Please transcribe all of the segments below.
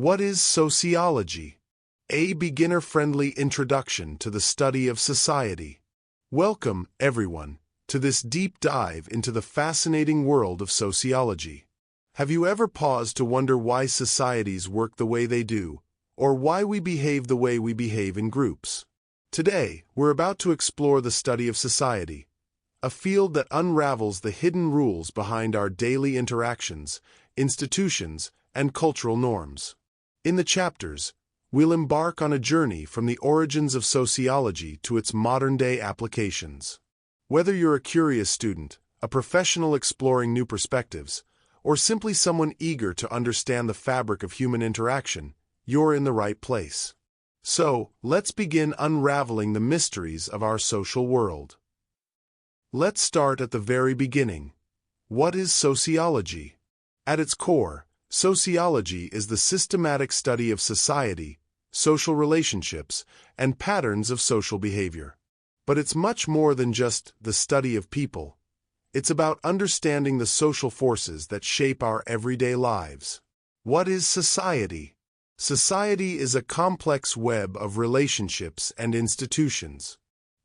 What is sociology? A beginner-friendly introduction to the study of society. Welcome, everyone, to this deep dive into the fascinating world of sociology. Have you ever paused to wonder why societies work the way they do, or why we behave the way we behave in groups? Today, we're about to explore the study of society, a field that unravels the hidden rules behind our daily interactions, institutions, and cultural norms. In the chapters, we'll embark on a journey from the origins of sociology to its modern-day applications. Whether you're a curious student, a professional exploring new perspectives, or simply someone eager to understand the fabric of human interaction, you're in the right place. So, let's begin unraveling the mysteries of our social world. Let's start at the very beginning. What is sociology? At its core, sociology is the systematic study of society, social relationships, and patterns of social behavior. But it's much more than just the study of people. It's about understanding the social forces that shape our everyday lives. What is society? Society is a complex web of relationships and institutions.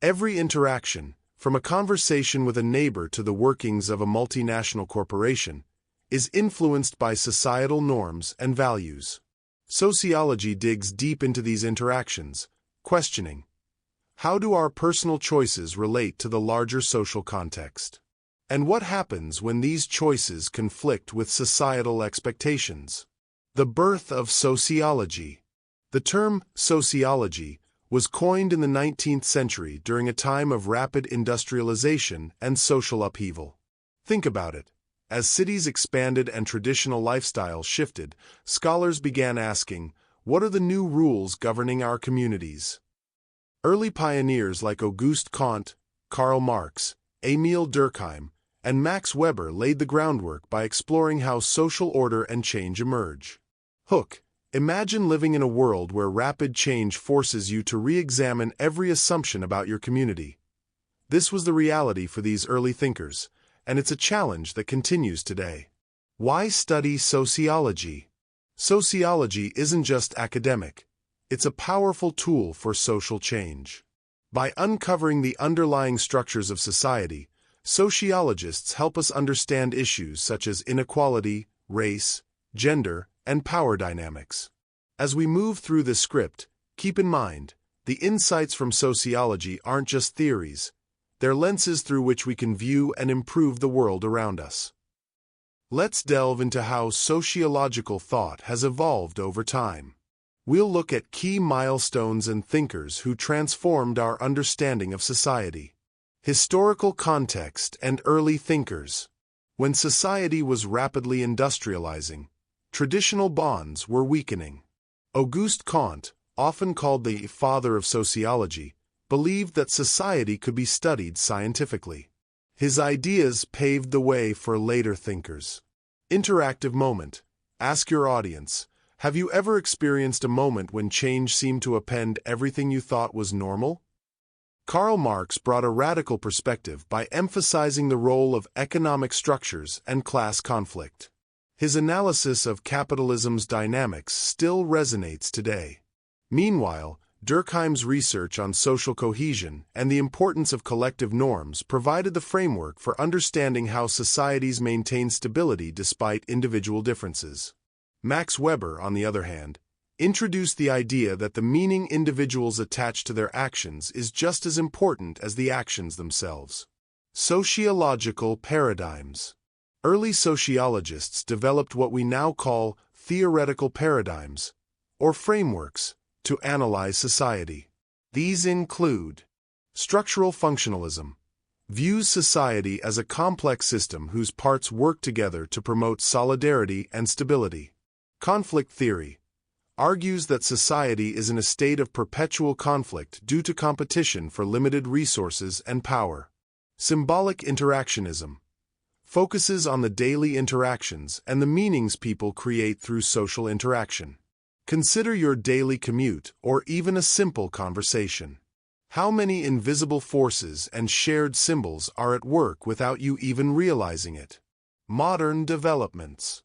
Every interaction, from a conversation with a neighbor to the workings of a multinational corporation, is influenced by societal norms and values. Sociology digs deep into these interactions, questioning, how do our personal choices relate to the larger social context? And what happens when these choices conflict with societal expectations? The birth of sociology. The term sociology was coined in the 19th century during a time of rapid industrialization and social upheaval. Think about it. As cities expanded and traditional lifestyles shifted, scholars began asking, what are the new rules governing our communities? Early pioneers like Auguste Comte, Karl Marx, Emil Durkheim, and Max Weber laid the groundwork by exploring how social order and change emerge. Hook, imagine living in a world where rapid change forces you to re-examine every assumption about your community. This was the reality for these early thinkers, and it's a challenge that continues today. Why study sociology? Sociology isn't just academic. It's a powerful tool for social change. By uncovering the underlying structures of society, sociologists help us understand issues such as inequality, race, gender, and power dynamics. As we move through this script, keep in mind, the insights from sociology aren't just theories. They're lenses through which we can view and improve the world around us. Let's delve into how sociological thought has evolved over time. We'll look at key milestones and thinkers who transformed our understanding of society. Historical context and early thinkers. When society was rapidly industrializing, traditional bonds were weakening. Auguste Comte, often called the father of sociology, believed that society could be studied scientifically. His ideas paved the way for later thinkers. Interactive moment. Ask your audience, have you ever experienced a moment when change seemed to upend everything you thought was normal? Karl Marx brought a radical perspective by emphasizing the role of economic structures and class conflict. His analysis of capitalism's dynamics still resonates today. Meanwhile, Durkheim's research on social cohesion and the importance of collective norms provided the framework for understanding how societies maintain stability despite individual differences. Max Weber, on the other hand, introduced the idea that the meaning individuals attach to their actions is just as important as the actions themselves. Sociological paradigms. Early sociologists developed what we now call theoretical paradigms, or frameworks, to analyze society. These include structural functionalism, views society as a complex system whose parts work together to promote solidarity and stability. Conflict theory argues that society is in a state of perpetual conflict due to competition for limited resources and power. Symbolic interactionism focuses on the daily interactions and the meanings people create through social interaction. Consider your daily commute or even a simple conversation. How many invisible forces and shared symbols are at work without you even realizing it? Modern developments.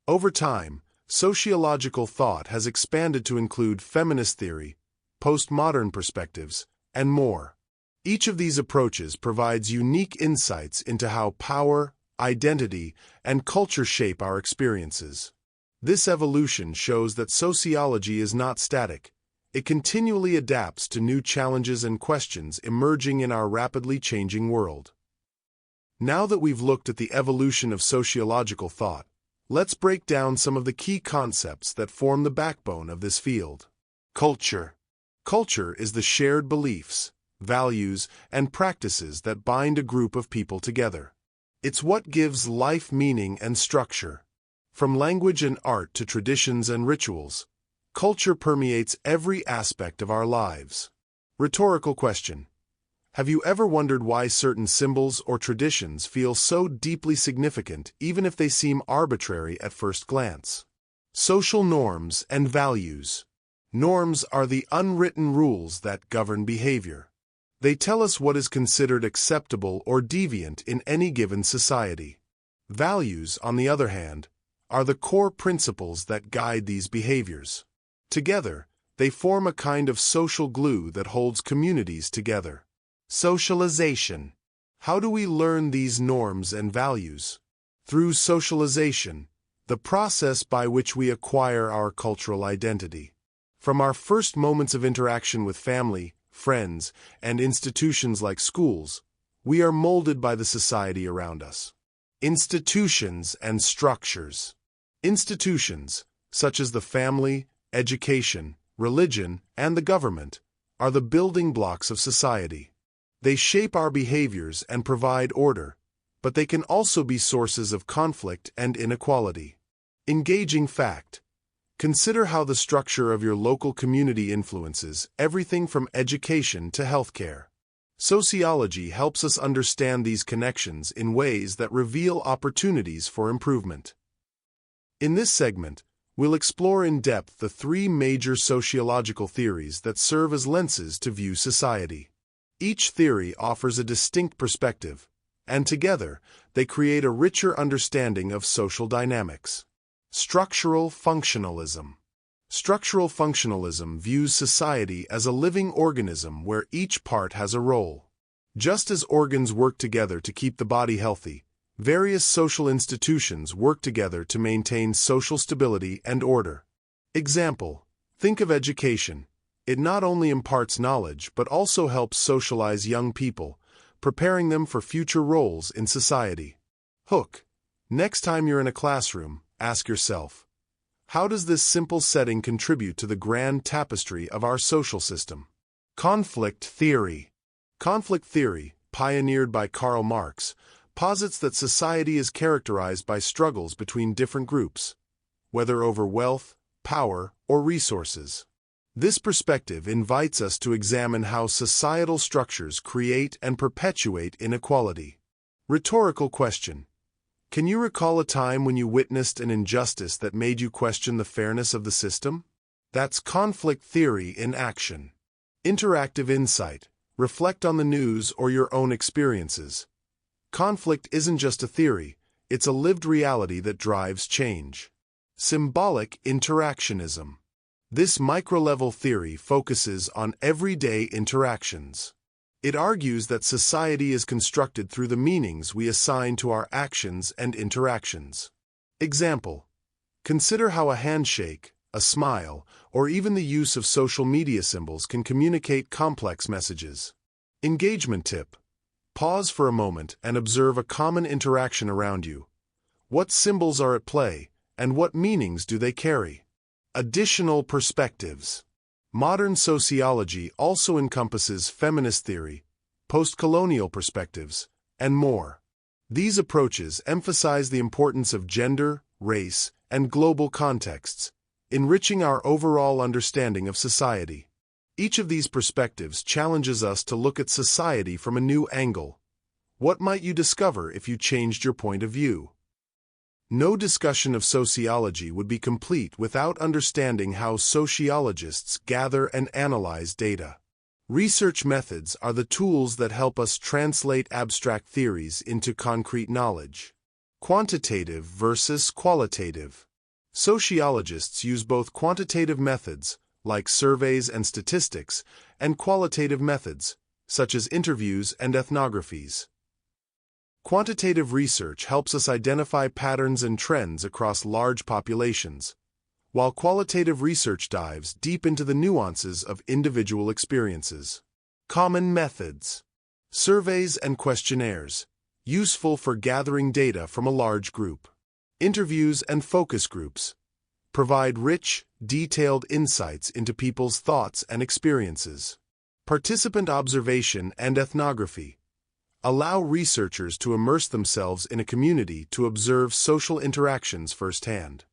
Over time, Sociological thought has expanded to include feminist theory, postmodern perspectives, and more. Each of these approaches provides unique insights into how power, identity, and culture shape our experiences. This evolution shows that sociology is not static. It continually adapts to new challenges and questions emerging in our rapidly changing world. Now that we've looked at the evolution of sociological thought, let's break down some of the key concepts that form the backbone of this field. Culture. Culture is the shared beliefs, values, and practices that bind a group of people together. It's what gives life meaning and structure. From language and art to traditions and rituals, culture permeates every aspect of our lives. Rhetorical question. Have you ever wondered why certain symbols or traditions feel so deeply significant even if they seem arbitrary at first glance? Social norms and values. Norms are the unwritten rules that govern behavior. They tell us what is considered acceptable or deviant in any given society. Values, on the other hand, are the core principles that guide these behaviors. Together, they form a kind of social glue that holds communities together. Socialization. How do we learn these norms and values? Through socialization, the process by which we acquire our cultural identity. From our first moments of interaction with family, friends, and institutions like schools, we are molded by the society around us. Institutions and structures. Institutions, such as the family, education, religion, and the government, are the building blocks of society. They shape our behaviors and provide order, but they can also be sources of conflict and inequality. Engaging fact. Consider how the structure of your local community influences everything from education to healthcare. Sociology helps us understand these connections in ways that reveal opportunities for improvement. In this segment, we'll explore in depth the three major sociological theories that serve as lenses to view society. Each theory offers a distinct perspective, and together, they create a richer understanding of social dynamics. Structural functionalism. Structural functionalism views society as a living organism where each part has a role. Just as organs work together to keep the body healthy, various social institutions work together to maintain social stability and order. Example: think of education. It not only imparts knowledge but also helps socialize young people, preparing them for future roles in society. Hook. Next time you're in a classroom, ask yourself, how does this simple setting contribute to the grand tapestry of our social system? Conflict theory. Conflict theory, pioneered by Karl Marx, posits that society is characterized by struggles between different groups, whether over wealth, power, or resources. This perspective invites us to examine how societal structures create and perpetuate inequality. Rhetorical question. Can you recall a time when you witnessed an injustice that made you question the fairness of the system? That's conflict theory in action. Interactive insight. Reflect on the news or your own experiences. Conflict isn't just a theory, it's a lived reality that drives change. Symbolic interactionism. This micro-level theory focuses on everyday interactions. It argues that society is constructed through the meanings we assign to our actions and interactions. Example: consider how a handshake, a smile, or even the use of social media symbols can communicate complex messages. Engagement tip. Pause for a moment and observe a common interaction around you. What symbols are at play, and what meanings do they carry? Additional perspectives. Modern sociology also encompasses feminist theory, post-colonial perspectives, and more. These approaches emphasize the importance of gender, race, and global contexts, enriching our overall understanding of society. Each of these perspectives challenges us to look at society from a new angle. What might you discover if you changed your point of view? No discussion of sociology would be complete without understanding how sociologists gather and analyze data. Research methods are the tools that help us translate abstract theories into concrete knowledge. Quantitative versus qualitative. Sociologists use both quantitative methods, like surveys and statistics, and qualitative methods, such as interviews and ethnographies. Quantitative research helps us identify patterns and trends across large populations, while qualitative research dives deep into the nuances of individual experiences. Common methods: surveys and questionnaires, useful for gathering data from a large group. Interviews and focus groups provide rich, detailed insights into people's thoughts and experiences. Participant observation and ethnography allow researchers to immerse themselves in a community to observe social interactions firsthand.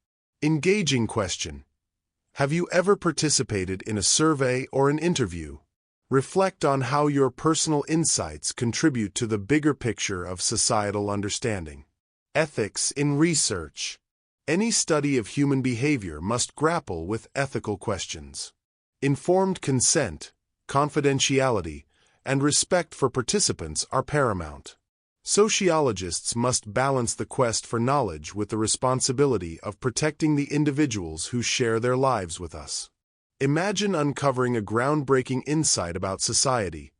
Engaging question: have you ever participated in a survey or an interview? Reflect on how your personal insights contribute to the bigger picture of societal understanding. Ethics in research: any study of human behavior must grapple with ethical questions. Informed consent, confidentiality, and respect for participants are paramount. Sociologists must balance the quest for knowledge with the responsibility of protecting the individuals who share their lives with us. Imagine uncovering a groundbreaking insight about society.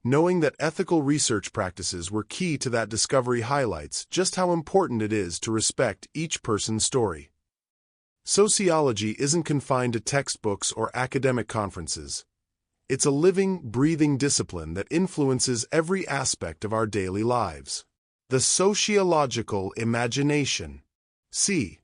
Knowing that ethical research practices were key to that discovery highlights just how important it is to respect each person's story. Sociology isn't confined to textbooks or academic conferences. It's a living, breathing discipline that influences every aspect of our daily lives. The sociological imagination. C.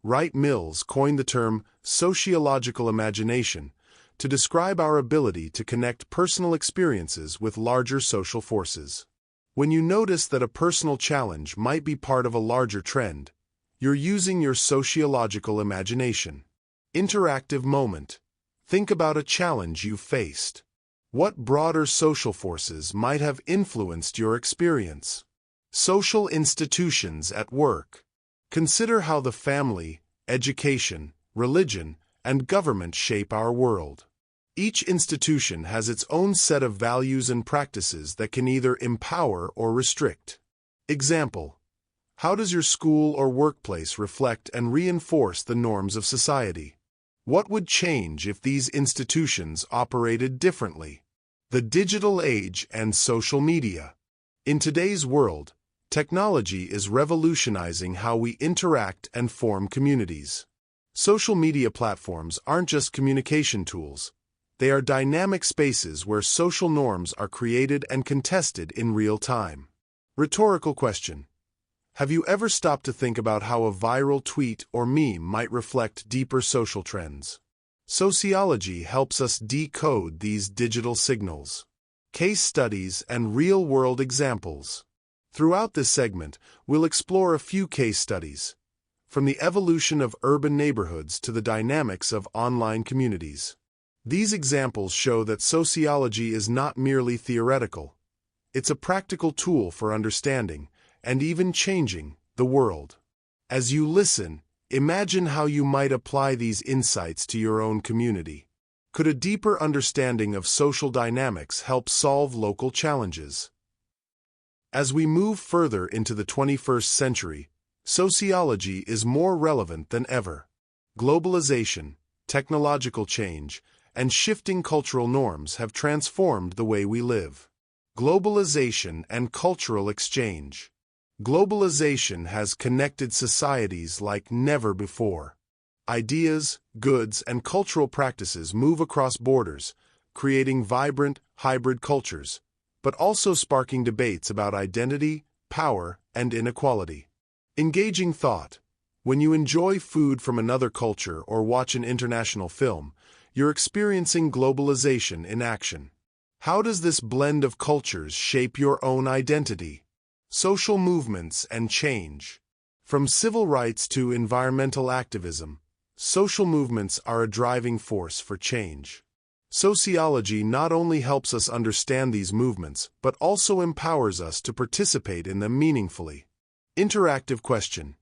Wright Mills coined the term sociological imagination to describe our ability to connect personal experiences with larger social forces. When you notice that a personal challenge might be part of a larger trend, you're using your sociological imagination. Interactive moment. Think about a challenge you faced. What broader social forces might have influenced your experience? Social institutions at work. Consider how the family, education, religion, and government shape our world. Each institution has its own set of values and practices that can either empower or restrict. Example: how does your school or workplace reflect and reinforce the norms of society? What would change if these institutions operated differently? The digital age and social media. In today's world, technology is revolutionizing how we interact and form communities. Social media platforms aren't just communication tools. They are dynamic spaces where social norms are created and contested in real time. Rhetorical question: have you ever stopped to think about how a viral tweet or meme might reflect deeper social trends? Sociology helps us decode these digital signals. Case studies and real-world examples. Throughout this segment, we'll explore a few case studies, from the evolution of urban neighborhoods to the dynamics of online communities. These examples show that sociology is not merely theoretical. It's a practical tool for understanding and even changing the world. As you listen, imagine how you might apply these insights to your own community. Could a deeper understanding of social dynamics help solve local challenges? As we move further into the 21st century, sociology is more relevant than ever. Globalization, technological change, and shifting cultural norms have transformed the way we live. Globalization and cultural exchange. Globalization has connected societies like never before. Ideas, goods, and cultural practices move across borders, creating vibrant, hybrid cultures, but also sparking debates about identity, power, and inequality. Engaging thought. When you enjoy food from another culture or watch an international film, you're experiencing globalization in action. How does this blend of cultures shape your own identity? Social movements and change. From civil rights to environmental activism, social movements are a driving force for change. Sociology not only helps us understand these movements, but also empowers us to participate in them meaningfully. Interactive question: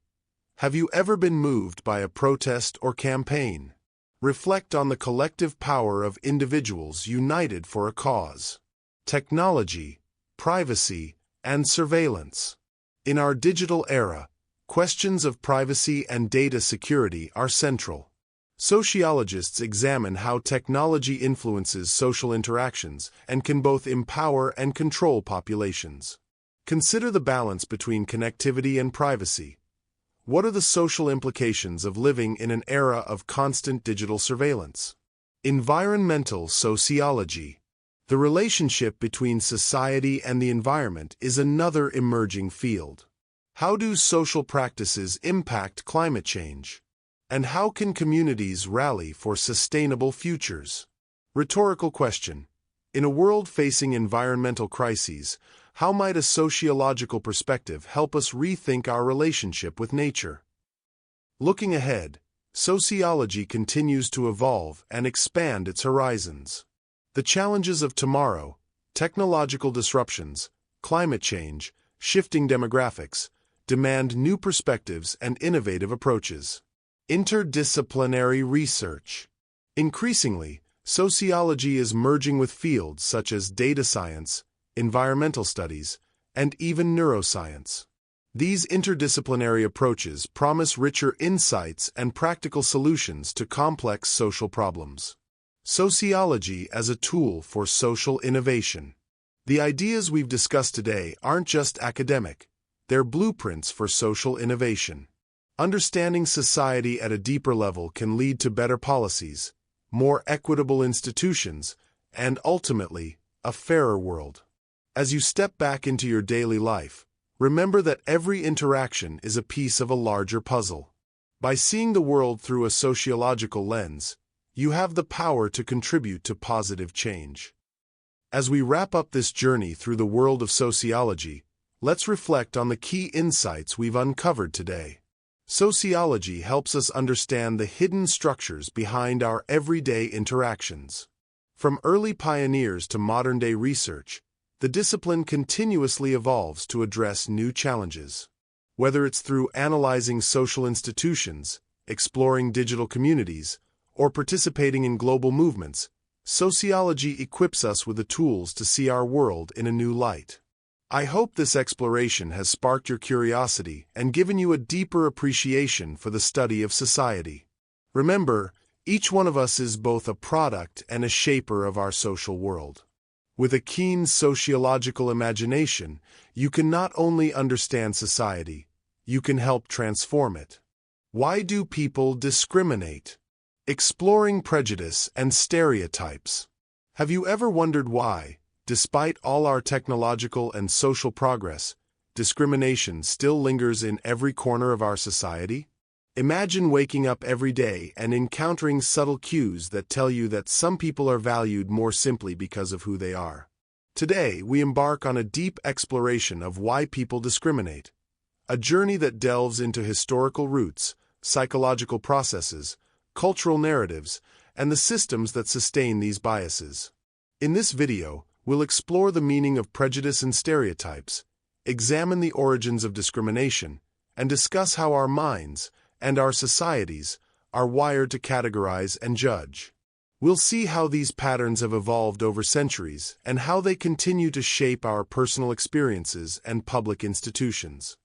have you ever been moved by a protest or campaign? Reflect on the collective power of individuals united for a cause. Technology, privacy, and surveillance. In our digital era, questions of privacy and data security are central. Sociologists examine how technology influences social interactions and can both empower and control populations. Consider the balance between connectivity and privacy. What are the social implications of living in an era of constant digital surveillance? Environmental sociology. The relationship between society and the environment is another emerging field. How do social practices impact climate change? And how can communities rally for sustainable futures? Rhetorical question. In a world facing environmental crises, how might a sociological perspective help us rethink our relationship with nature? Looking ahead, sociology continues to evolve and expand its horizons. The challenges of tomorrow, technological disruptions, climate change, shifting demographics, demand new perspectives and innovative approaches. Interdisciplinary research. Increasingly, sociology is merging with fields such as data science, environmental studies, and even neuroscience. These interdisciplinary approaches promise richer insights and practical solutions to complex social problems. Sociology as a tool for social innovation. The ideas we've discussed today aren't just academic, they're blueprints for social innovation. Understanding society at a deeper level can lead to better policies, more equitable institutions, and ultimately, a fairer world. As you step back into your daily life, remember that every interaction is a piece of a larger puzzle. By seeing the world through a sociological lens, you have the power to contribute to positive change. As we wrap up this journey through the world of sociology, let's reflect on the key insights we've uncovered today. Sociology helps us understand the hidden structures behind our everyday interactions. From early pioneers to modern-day research, the discipline continuously evolves to address new challenges. Whether it's through analyzing social institutions, exploring digital communities, or participating in global movements, sociology equips us with the tools to see our world in a new light. I hope this exploration has sparked your curiosity and given you a deeper appreciation for the study of society. Remember, each one of us is both a product and a shaper of our social world. With a keen sociological imagination, you can not only understand society, you can help transform it. Why do people discriminate? Exploring prejudice and stereotypes. Have you ever wondered why, despite all our technological and social progress, discrimination still lingers in every corner of our society? Imagine waking up every day and encountering subtle cues that tell you that some people are valued more simply because of who they are. Today, we embark on a deep exploration of why people discriminate, a journey that delves into historical roots, psychological processes, cultural narratives, and the systems that sustain these biases. In this video, we'll explore the meaning of prejudice and stereotypes, examine the origins of discrimination, and discuss how our minds and our societies are wired to categorize and judge. We'll see how these patterns have evolved over centuries and how they continue to shape our personal experiences and public institutions.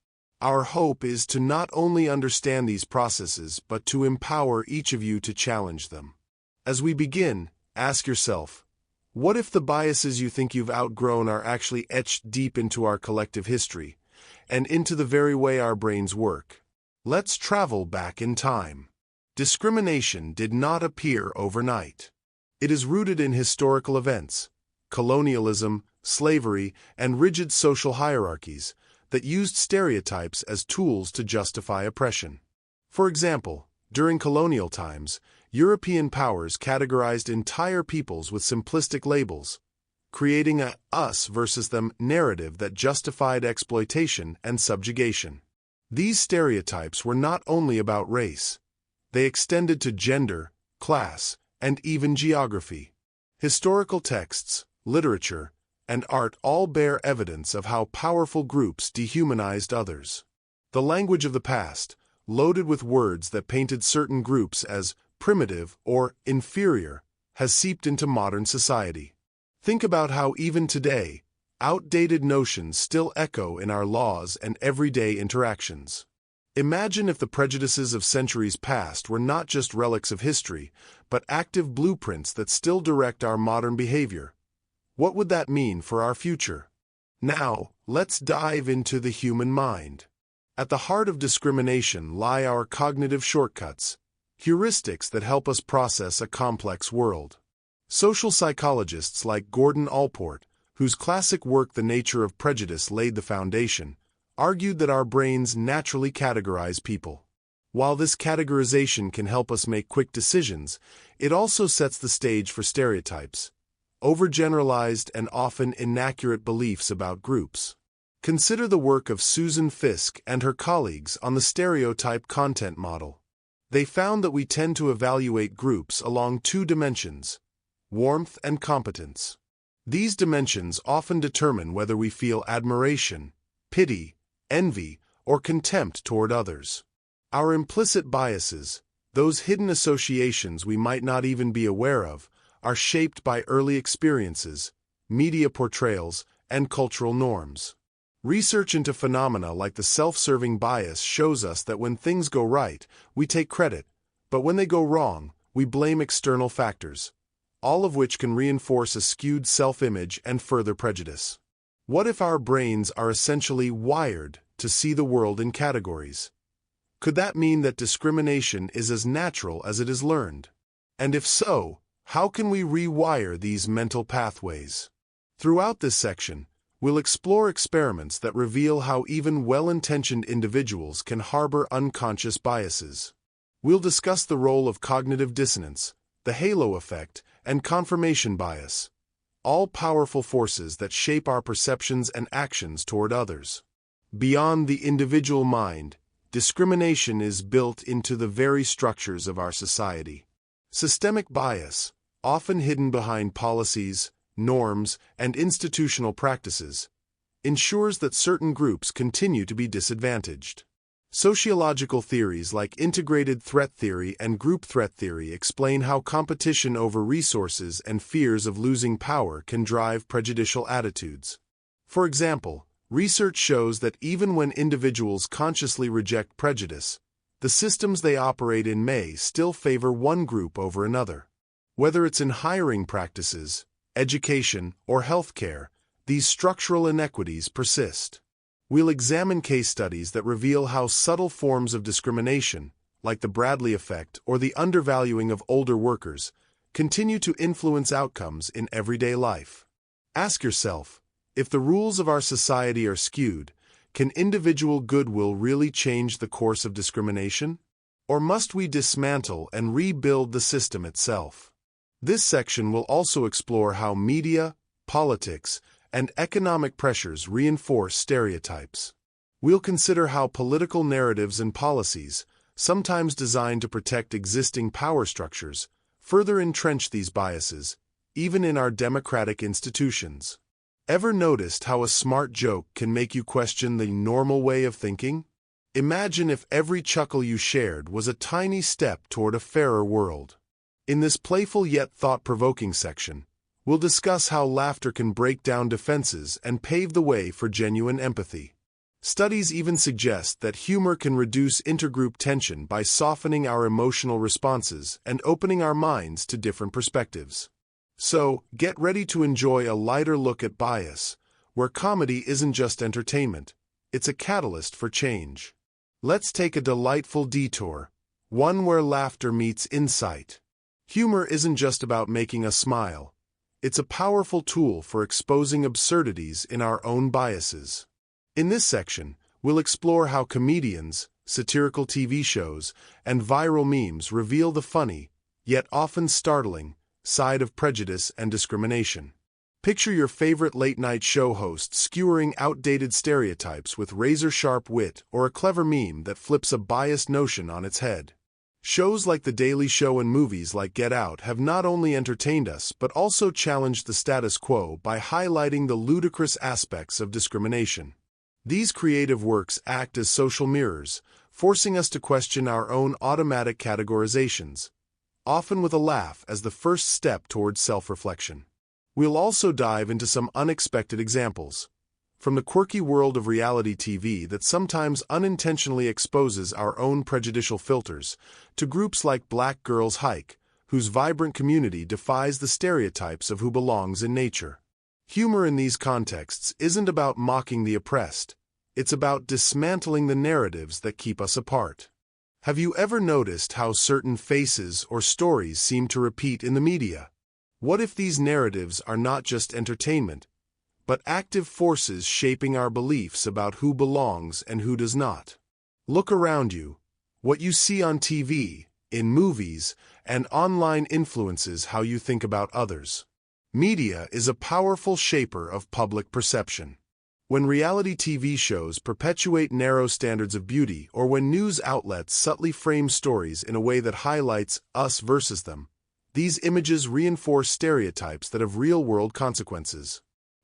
Our hope is to not only understand these processes but to empower each of you to challenge them. As we begin, ask yourself, what if the biases you think you've outgrown are actually etched deep into our collective history and into the very way our brains work? Let's travel back in time. Discrimination did not appear overnight. It is rooted in historical events, colonialism, slavery, and rigid social hierarchies that used stereotypes as tools to justify oppression. For example, during colonial times, European powers categorized entire peoples with simplistic labels, creating a us versus them narrative that justified exploitation and subjugation. These stereotypes were not only about race. They extended to gender, class, and even geography. Historical texts, literature, and art all bear evidence of how powerful groups dehumanized others. The language of the past, loaded with words that painted certain groups as primitive or inferior, has seeped into modern society. Think about how even today, outdated notions still echo in our laws and everyday interactions. Imagine if the prejudices of centuries past were not just relics of history, but active blueprints that still direct our modern behavior. What would that mean for our future? Now, let's dive into the human mind. At the heart of discrimination lie our cognitive shortcuts, heuristics that help us process a complex world. Social psychologists like Gordon Allport, whose classic work The Nature of Prejudice laid the foundation, argued that our brains naturally categorize people. While this categorization can help us make quick decisions, it also sets the stage for stereotypes, overgeneralized and often inaccurate beliefs about groups. Consider the work of Susan Fiske and her colleagues on the stereotype content model. They found that we tend to evaluate groups along two dimensions: warmth and competence. These dimensions often determine whether we feel admiration, pity, envy, or contempt toward others. Our implicit biases, those hidden associations we might not even be aware of, are shaped by early experiences, media portrayals, and cultural norms. Research into phenomena like the self-serving bias shows us that when things go right, we take credit, but when they go wrong, we blame external factors, all of which can reinforce a skewed self-image and further prejudice. What if our brains are essentially wired to see the world in categories? Could that mean that discrimination is as natural as it is learned? And if so, how can we rewire these mental pathways? Throughout this section, we'll explore experiments that reveal how even well-intentioned individuals can harbor unconscious biases. We'll discuss the role of cognitive dissonance, the halo effect, and confirmation bias, all powerful forces that shape our perceptions and actions toward others. Beyond the individual mind, discrimination is built into the very structures of our society. Systemic bias, often hidden behind policies, norms, and institutional practices, ensures that certain groups continue to be disadvantaged. Sociological theories like integrated threat theory and group threat theory explain how competition over resources and fears of losing power can drive prejudicial attitudes. For example, research shows that even when individuals consciously reject prejudice, the systems they operate in may still favor one group over another. Whether it's in hiring practices, education, or healthcare, these structural inequities persist. We'll examine case studies that reveal how subtle forms of discrimination, like the Bradley effect or the undervaluing of older workers, continue to influence outcomes in everyday life. Ask yourself, if the rules of our society are skewed, can individual goodwill really change the course of discrimination? Or must we dismantle and rebuild the system itself? This section will also explore how media, politics, and economic pressures reinforce stereotypes. We'll consider how political narratives and policies, sometimes designed to protect existing power structures, further entrench these biases, even in our democratic institutions. Ever noticed how a smart joke can make you question the normal way of thinking? Imagine if every chuckle you shared was a tiny step toward a fairer world. In this playful yet thought-provoking section, we'll discuss how laughter can break down defenses and pave the way for genuine empathy. Studies even suggest that humor can reduce intergroup tension by softening our emotional responses and opening our minds to different perspectives. So, get ready to enjoy a lighter look at bias, where comedy isn't just entertainment, it's a catalyst for change. Let's take a delightful detour, one where laughter meets insight. Humor isn't just about making us smile. It's a powerful tool for exposing absurdities in our own biases. In this section, we'll explore how comedians, satirical TV shows, and viral memes reveal the funny, yet often startling, side of prejudice and discrimination. Picture your favorite late-night show host skewering outdated stereotypes with razor-sharp wit or a clever meme that flips a biased notion on its head. Shows like The Daily Show and movies like Get Out have not only entertained us but also challenged the status quo by highlighting the ludicrous aspects of discrimination. These creative works act as social mirrors, forcing us to question our own automatic categorizations, often with a laugh as the first step towards self-reflection. We'll also dive into some unexpected examples. From the quirky world of reality TV that sometimes unintentionally exposes our own prejudicial filters, to groups like Black Girls Hike, whose vibrant community defies the stereotypes of who belongs in nature. Humor in these contexts isn't about mocking the oppressed, it's about dismantling the narratives that keep us apart. Have you ever noticed how certain faces or stories seem to repeat in the media? What if these narratives are not just entertainment, but active forces shaping our beliefs about who belongs and who does not? Look around you. What you see on TV, in movies, and online influences how you think about others. Media is a powerful shaper of public perception. When reality TV shows perpetuate narrow standards of beauty, or when news outlets subtly frame stories in a way that highlights us versus them, these images reinforce stereotypes that have real-world consequences.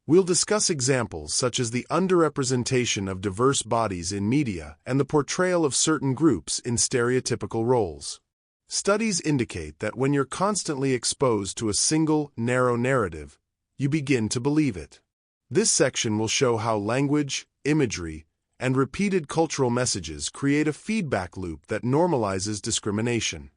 We'll discuss examples such as the underrepresentation of diverse bodies in media and the portrayal of certain groups in stereotypical roles. Studies indicate that when you're constantly exposed to a single, narrow narrative, you begin to believe it. This section will show how language, imagery, and repeated cultural messages create a feedback loop that normalizes discrimination.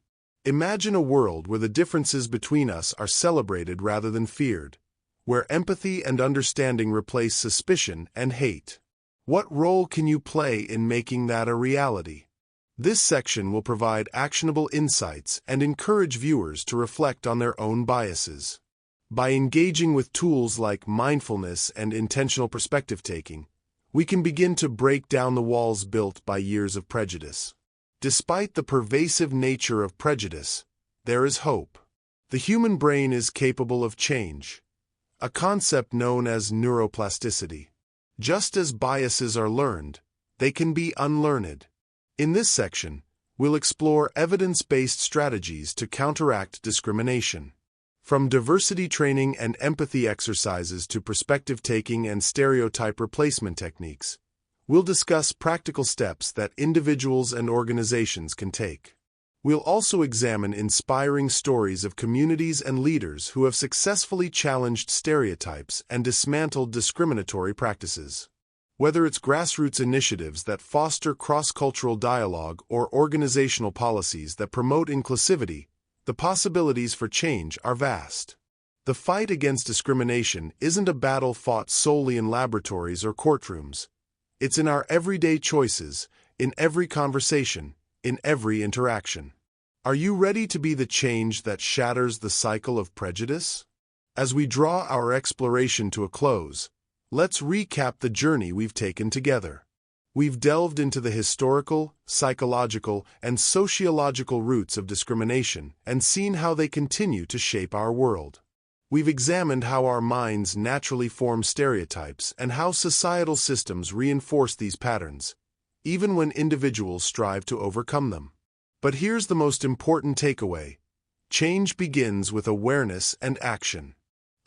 Imagine a world where the differences between us are celebrated rather than feared, where empathy and understanding replace suspicion and hate. What role can you play in making that a reality? This section will provide actionable insights and encourage viewers to reflect on their own biases. By engaging with tools like mindfulness and intentional perspective-taking, we can begin to break down the walls built by years of prejudice. Despite the pervasive nature of prejudice, there is hope. The human brain is capable of change, a concept known as neuroplasticity. Just as biases are learned, they can be unlearned. In this section, we'll explore evidence-based strategies to counteract discrimination. From diversity training and empathy exercises to perspective-taking and stereotype replacement techniques, we'll discuss practical steps that individuals and organizations can take. We'll also examine inspiring stories of communities and leaders who have successfully challenged stereotypes and dismantled discriminatory practices. Whether it's grassroots initiatives that foster cross-cultural dialogue or organizational policies that promote inclusivity, the possibilities for change are vast. The fight against discrimination isn't a battle fought solely in laboratories or courtrooms. It's in our everyday choices, in every conversation, in every interaction. Are you ready to be the change that shatters the cycle of prejudice? As we draw our exploration to a close, let's recap the journey we've taken together. We've delved into the historical, psychological, and sociological roots of discrimination and seen how they continue to shape our world. We've examined how our minds naturally form stereotypes and how societal systems reinforce these patterns, even when individuals strive to overcome them. But here's the most important takeaway: change begins with awareness and action.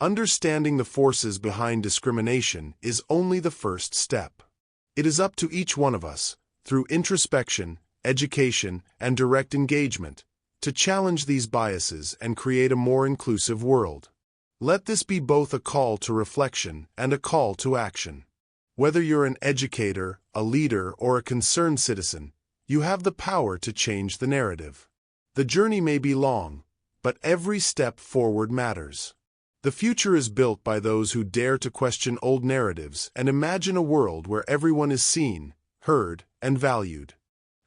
Understanding the forces behind discrimination is only the first step. It is up to each one of us, through introspection, education, and direct engagement, to challenge these biases and create a more inclusive world. Let this be both a call to reflection and a call to action. Whether you're an educator, a leader, or a concerned citizen, you have the power to change the narrative. The journey may be long, but every step forward matters. The future is built by those who dare to question old narratives and imagine a world where everyone is seen, heard, and valued.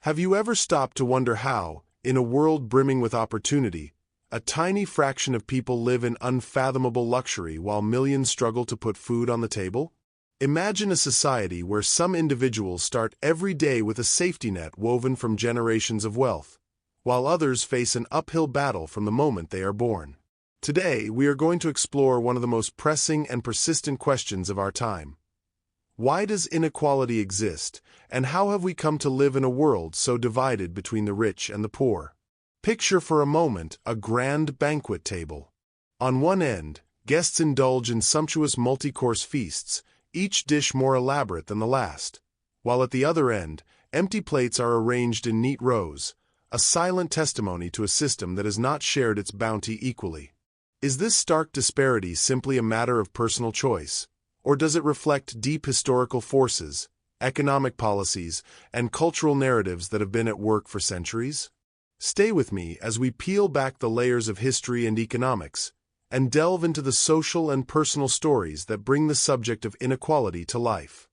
Have you ever stopped to wonder how, in a world brimming with opportunity, a tiny fraction of people live in unfathomable luxury while millions struggle to put food on the table? Imagine a society where some individuals start every day with a safety net woven from generations of wealth, while others face an uphill battle from the moment they are born. Today, we are going to explore one of the most pressing and persistent questions of our time. Why does inequality exist, and how have we come to live in a world so divided between the rich and the poor? Picture for a moment a grand banquet table. On one end, guests indulge in sumptuous multi-course feasts, each dish more elaborate than the last, while at the other end, empty plates are arranged in neat rows, a silent testimony to a system that has not shared its bounty equally. Is this stark disparity simply a matter of personal choice, Or does it reflect deep historical forces, economic policies, and cultural narratives that have been at work for centuries? Stay with me as we peel back the layers of history and economics, and delve into the social and personal stories that bring the subject of inequality to life.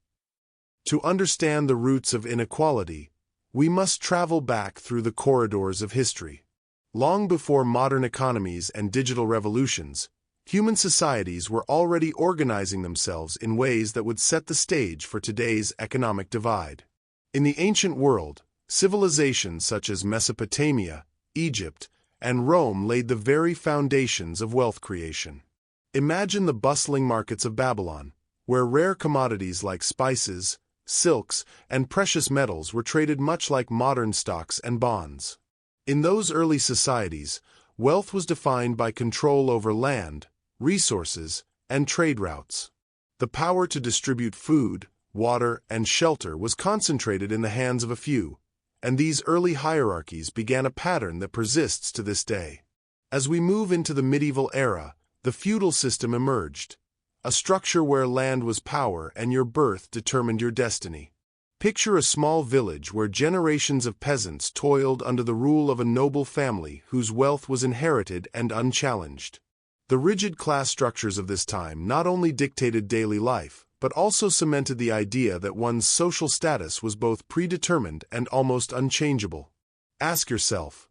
To understand the roots of inequality, we must travel back through the corridors of history. Long before modern economies and digital revolutions, human societies were already organizing themselves in ways that would set the stage for today's economic divide. In the ancient world, civilizations such as Mesopotamia, Egypt, and Rome laid the very foundations of wealth creation. Imagine the bustling markets of Babylon, where rare commodities like spices, silks, and precious metals were traded much like modern stocks and bonds. In those early societies, wealth was defined by control over land, resources, and trade routes. The power to distribute food, water, and shelter was concentrated in the hands of a few, and these early hierarchies began a pattern that persists to this day. As we move into the medieval era, the feudal system emerged, a structure where land was power and your birth determined your destiny. Picture a small village where generations of peasants toiled under the rule of a noble family whose wealth was inherited and unchallenged. The rigid class structures of this time not only dictated daily life, but also cemented the idea that one's social status was both predetermined and almost unchangeable. Ask yourself,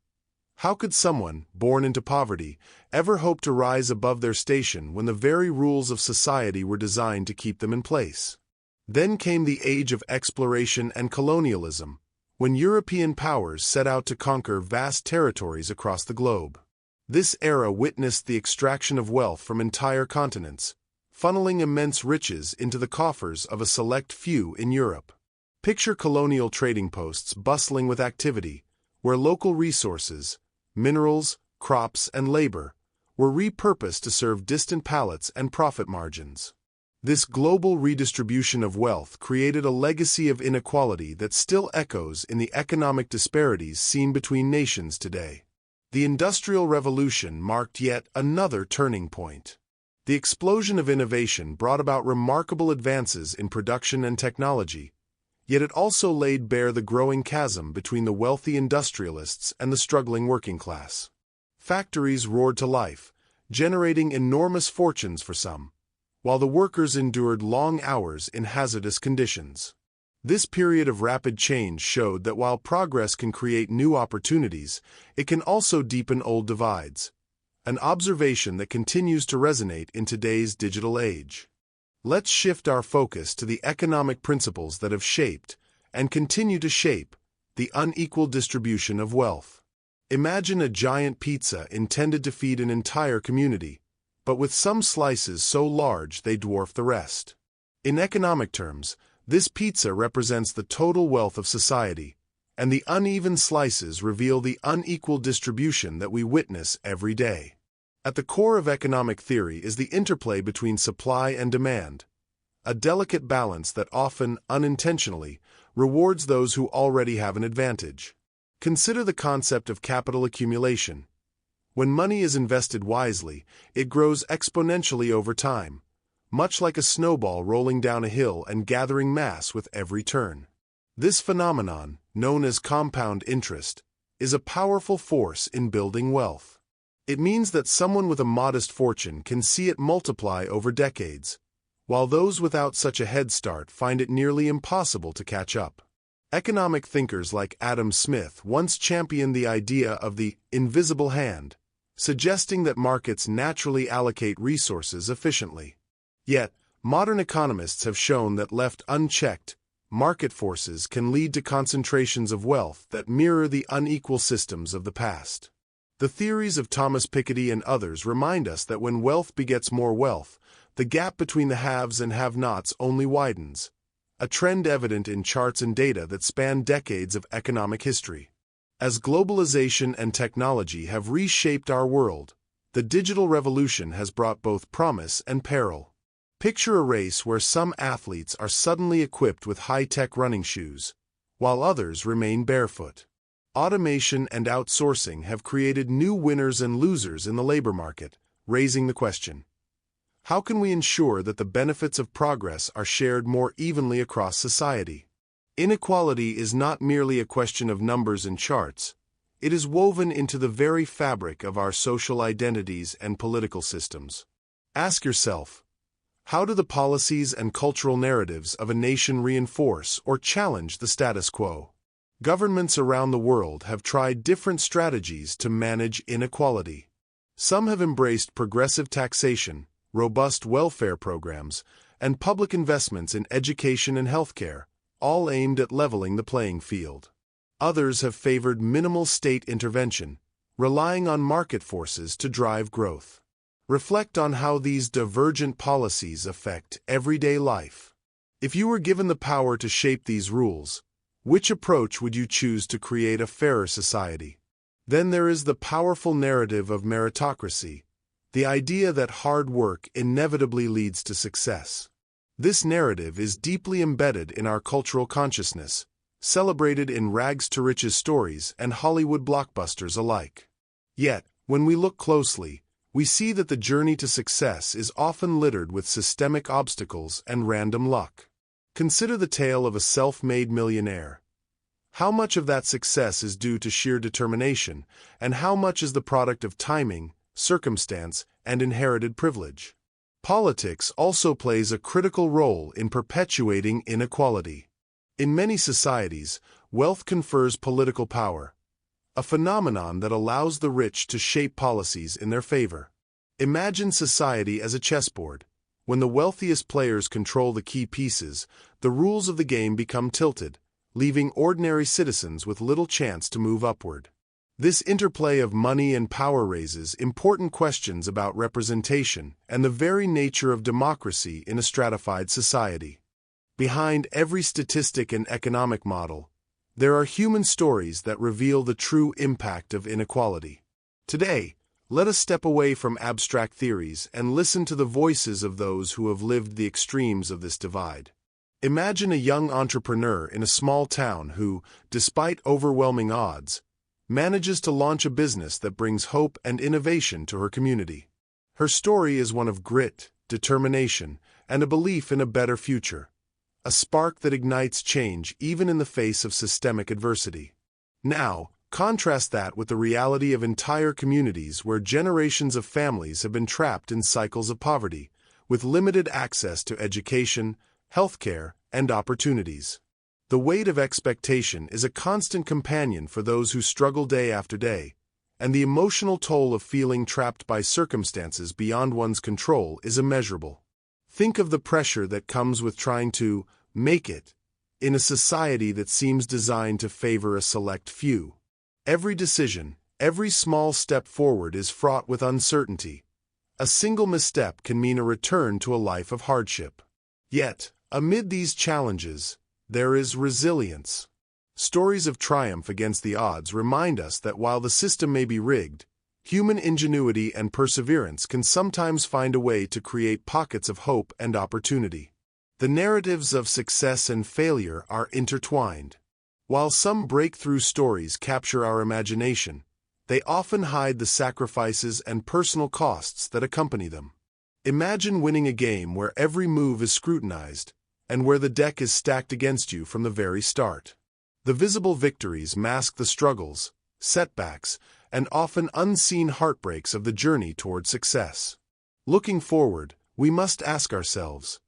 how could someone, born into poverty, ever hope to rise above their station when the very rules of society were designed to keep them in place? Then came the age of exploration and colonialism, when European powers set out to conquer vast territories across the globe. This era witnessed the extraction of wealth from entire continents, funneling immense riches into the coffers of a select few in Europe. Picture colonial trading posts bustling with activity, where local resources, minerals, crops, and labor were repurposed to serve distant palates and profit margins. This global redistribution of wealth created a legacy of inequality that still echoes in the economic disparities seen between nations today. The Industrial Revolution marked yet another turning point. The explosion of innovation brought about remarkable advances in production and technology, yet it also laid bare the growing chasm between the wealthy industrialists and the struggling working class. Factories roared to life, generating enormous fortunes for some, while the workers endured long hours in hazardous conditions. This period of rapid change showed that while progress can create new opportunities, it can also deepen old divides, an observation that continues to resonate in today's digital age. Let's shift our focus to the economic principles that have shaped, and continue to shape, the unequal distribution of wealth. Imagine a giant pizza intended to feed an entire community, but with some slices so large they dwarf the rest. In economic terms, this pizza represents the total wealth of society, and the uneven slices reveal the unequal distribution that we witness every day. At the core of economic theory is the interplay between supply and demand, a delicate balance that often, unintentionally, rewards those who already have an advantage. Consider the concept of capital accumulation. When money is invested wisely, it grows exponentially over time, much like a snowball rolling down a hill and gathering mass with every turn. This phenomenon, known as compound interest, is a powerful force in building wealth. It means that someone with a modest fortune can see it multiply over decades, while those without such a head start find it nearly impossible to catch up. Economic thinkers like Adam Smith once championed the idea of the invisible hand, suggesting that markets naturally allocate resources efficiently. Yet, modern economists have shown that left unchecked, market forces can lead to concentrations of wealth that mirror the unequal systems of the past. The theories of Thomas Piketty and others remind us that when wealth begets more wealth, the gap between the haves and have-nots only widens, a trend evident in charts and data that span decades of economic history. As globalization and technology have reshaped our world, the digital revolution has brought both promise and peril. Picture a race where some athletes are suddenly equipped with high-tech running shoes, while others remain barefoot. Automation and outsourcing have created new winners and losers in the labor market, raising the question: How can we ensure that the benefits of progress are shared more evenly across society? Inequality is not merely a question of numbers and charts. It is woven into the very fabric of our social identities and political systems. Ask yourself, how do the policies and cultural narratives of a nation reinforce or challenge the status quo? Governments around the world have tried different strategies to manage inequality. Some have embraced progressive taxation, robust welfare programs, and public investments in education and healthcare, all aimed at leveling the playing field. Others have favored minimal state intervention, relying on market forces to drive growth. Reflect on how these divergent policies affect everyday life. If you were given the power to shape these rules, which approach would you choose to create a fairer society? Then there is the powerful narrative of meritocracy, the idea that hard work inevitably leads to success. This narrative is deeply embedded in our cultural consciousness, celebrated in rags-to-riches stories and Hollywood blockbusters alike. Yet, when we look closely, we see that the journey to success is often littered with systemic obstacles and random luck. Consider the tale of a self-made millionaire. How much of that success is due to sheer determination, and how much is the product of timing, circumstance, and inherited privilege? Politics also plays a critical role in perpetuating inequality. In many societies, wealth confers political power, a phenomenon that allows the rich to shape policies in their favor. Imagine society as a chessboard. When the wealthiest players control the key pieces, the rules of the game become tilted, leaving ordinary citizens with little chance to move upward. This interplay of money and power raises important questions about representation and the very nature of democracy in a stratified society. Behind every statistic and economic model, there are human stories that reveal the true impact of inequality. Today, let us step away from abstract theories and listen to the voices of those who have lived the extremes of this divide. Imagine a young entrepreneur in a small town who, despite overwhelming odds, manages to launch a business that brings hope and innovation to her community. Her story is one of grit, determination, and a belief in a better future, a spark that ignites change even in the face of systemic adversity. Now, contrast that with the reality of entire communities where generations of families have been trapped in cycles of poverty, with limited access to education, healthcare, and opportunities. The weight of expectation is a constant companion for those who struggle day after day, and the emotional toll of feeling trapped by circumstances beyond one's control is immeasurable. Think of the pressure that comes with trying to make it in a society that seems designed to favor a select few. Every decision, every small step forward is fraught with uncertainty. A single misstep can mean a return to a life of hardship. Yet, amid these challenges, there is resilience. Stories of triumph against the odds remind us that while the system may be rigged, human ingenuity and perseverance can sometimes find a way to create pockets of hope and opportunity. The narratives of success and failure are intertwined. While some breakthrough stories capture our imagination, they often hide the sacrifices and personal costs that accompany them. Imagine winning a game where every move is scrutinized, and where the deck is stacked against you from the very start. The visible victories mask the struggles, setbacks, and often unseen heartbreaks of the journey toward success. Looking forward, we must ask ourselves,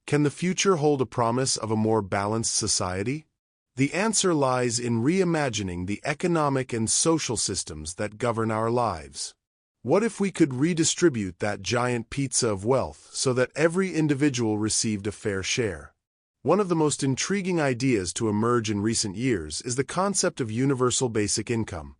can the future hold a promise of a more balanced society? The answer lies in reimagining the economic and social systems that govern our lives. What if we could redistribute that giant pizza of wealth so that every individual received a fair share? One of the most intriguing ideas to emerge in recent years is the concept of universal basic income,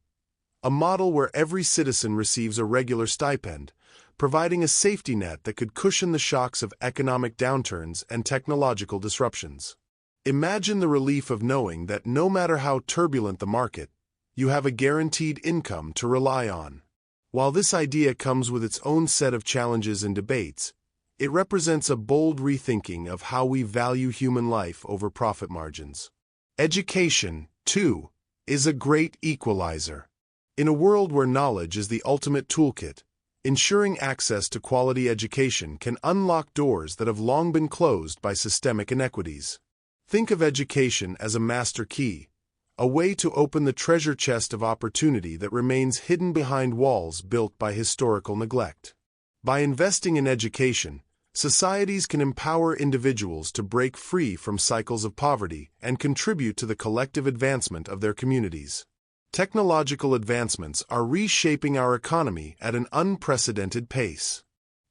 a model where every citizen receives a regular stipend, providing a safety net that could cushion the shocks of economic downturns and technological disruptions. Imagine the relief of knowing that no matter how turbulent the market, you have a guaranteed income to rely on. While this idea comes with its own set of challenges and debates, it represents a bold rethinking of how we value human life over profit margins. Education, too, is a great equalizer. In a world where knowledge is the ultimate toolkit, Ensuring access to quality education can unlock doors that have long been closed by systemic inequities. Think of education as a master key, a way to open the treasure chest of opportunity that remains hidden behind walls built by historical neglect. By investing in education, societies can empower individuals to break free from cycles of poverty and contribute to the collective advancement of their communities. Technological advancements are reshaping our economy at an unprecedented pace.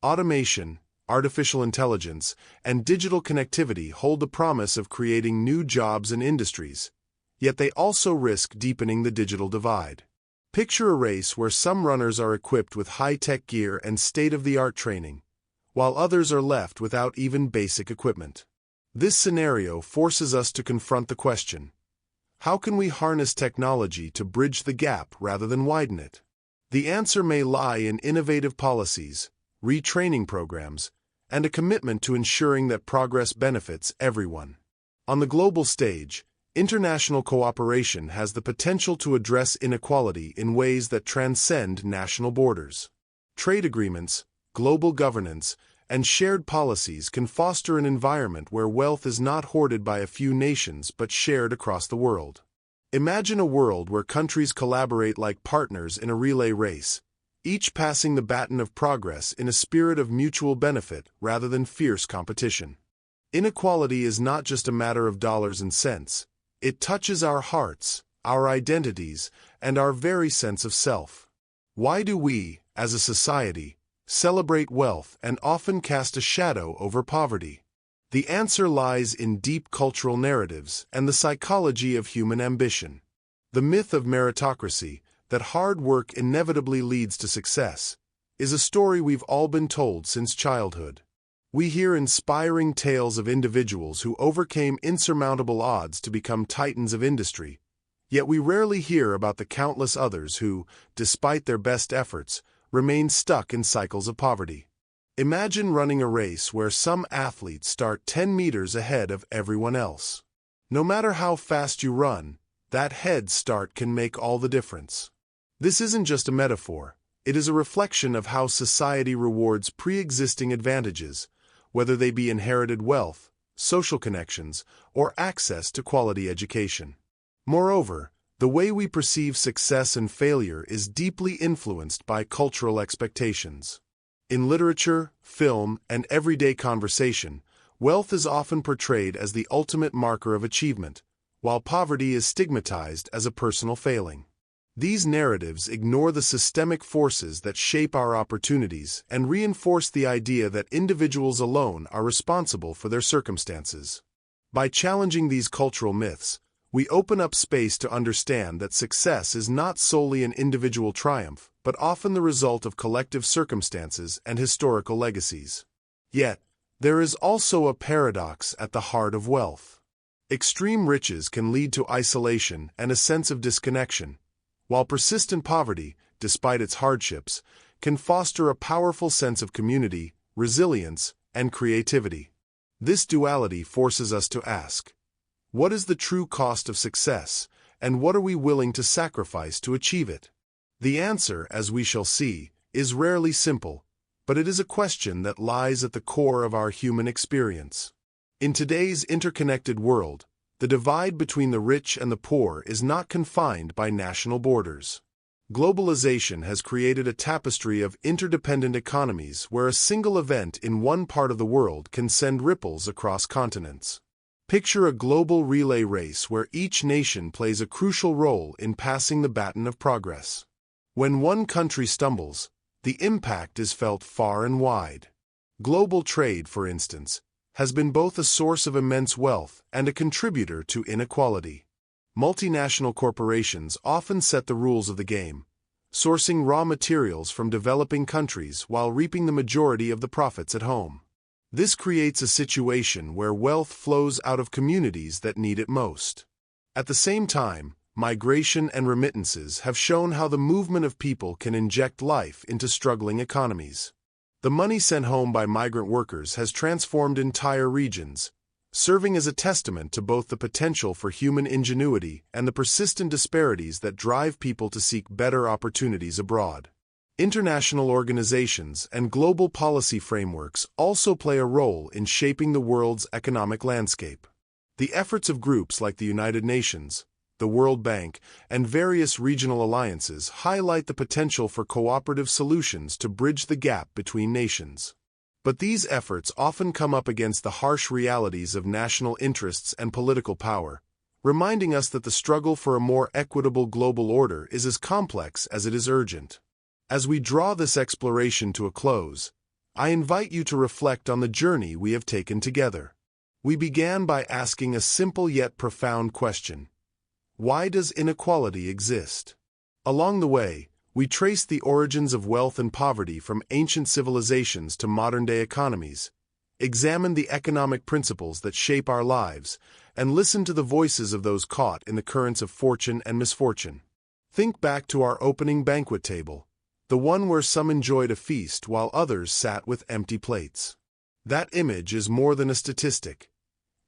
Automation, artificial intelligence, and digital connectivity hold the promise of creating new jobs and industries, yet they also risk deepening the digital divide. Picture a race where some runners are equipped with high-tech gear and state-of-the-art training, while others are left without even basic equipment. This scenario forces us to confront the question: how can we harness technology to bridge the gap rather than widen it? The answer may lie in innovative policies, retraining programs, and a commitment to ensuring that progress benefits everyone. On the global stage, international cooperation has the potential to address inequality in ways that transcend national borders. Trade agreements, global governance, and shared policies can foster an environment where wealth is not hoarded by a few nations but shared across the world. Imagine a world where countries collaborate like partners in a relay race, each passing the baton of progress in a spirit of mutual benefit rather than fierce competition. Inequality is not just a matter of dollars and cents. It touches our hearts, our identities, and our very sense of self. Why do we, as a society, celebrate wealth and often cast a shadow over poverty? The answer lies in deep cultural narratives and the psychology of human ambition. The myth of meritocracy, that hard work inevitably leads to success, is a story we've all been told since childhood. We hear inspiring tales of individuals who overcame insurmountable odds to become titans of industry, yet we rarely hear about the countless others who, despite their best efforts, remain stuck in cycles of poverty. Imagine running a race where some athletes start 10 meters ahead of everyone else. No matter how fast you run, that head start can make all the difference. This isn't just a metaphor, it is a reflection of how society rewards pre-existing advantages, whether they be inherited wealth, social connections, or access to quality education. Moreover, the way we perceive success and failure is deeply influenced by cultural expectations. In literature, film, and everyday conversation, wealth is often portrayed as the ultimate marker of achievement, while poverty is stigmatized as a personal failing. These narratives ignore the systemic forces that shape our opportunities and reinforce the idea that individuals alone are responsible for their circumstances. By challenging these cultural myths, we open up space to understand that success is not solely an individual triumph, but often the result of collective circumstances and historical legacies. Yet, there is also a paradox at the heart of wealth. Extreme riches can lead to isolation and a sense of disconnection, while persistent poverty, despite its hardships, can foster a powerful sense of community, resilience, and creativity. This duality forces us to ask: what is the true cost of success, and what are we willing to sacrifice to achieve it? The answer, as we shall see, is rarely simple, but it is a question that lies at the core of our human experience. In today's interconnected world, the divide between the rich and the poor is not confined by national borders. Globalization has created a tapestry of interdependent economies where a single event in one part of the world can send ripples across continents. Picture a global relay race where each nation plays a crucial role in passing the baton of progress. When one country stumbles, the impact is felt far and wide. Global trade, for instance, has been both a source of immense wealth and a contributor to inequality. Multinational corporations often set the rules of the game, sourcing raw materials from developing countries while reaping the majority of the profits at home. This creates a situation where wealth flows out of communities that need it most. At the same time, migration and remittances have shown how the movement of people can inject life into struggling economies. The money sent home by migrant workers has transformed entire regions, serving as a testament to both the potential for human ingenuity and the persistent disparities that drive people to seek better opportunities abroad. International organizations and global policy frameworks also play a role in shaping the world's economic landscape. The efforts of groups like the United Nations, the World Bank, and various regional alliances highlight the potential for cooperative solutions to bridge the gap between nations. But these efforts often come up against the harsh realities of national interests and political power, reminding us that the struggle for a more equitable global order is as complex as it is urgent. As we draw this exploration to a close, I invite you to reflect on the journey we have taken together. We began by asking a simple yet profound question: why does inequality exist? Along the way, we traced the origins of wealth and poverty from ancient civilizations to modern-day economies, examined the economic principles that shape our lives, and listened to the voices of those caught in the currents of fortune and misfortune. Think back to our opening banquet table, the one where some enjoyed a feast while others sat with empty plates. That image is more than a statistic.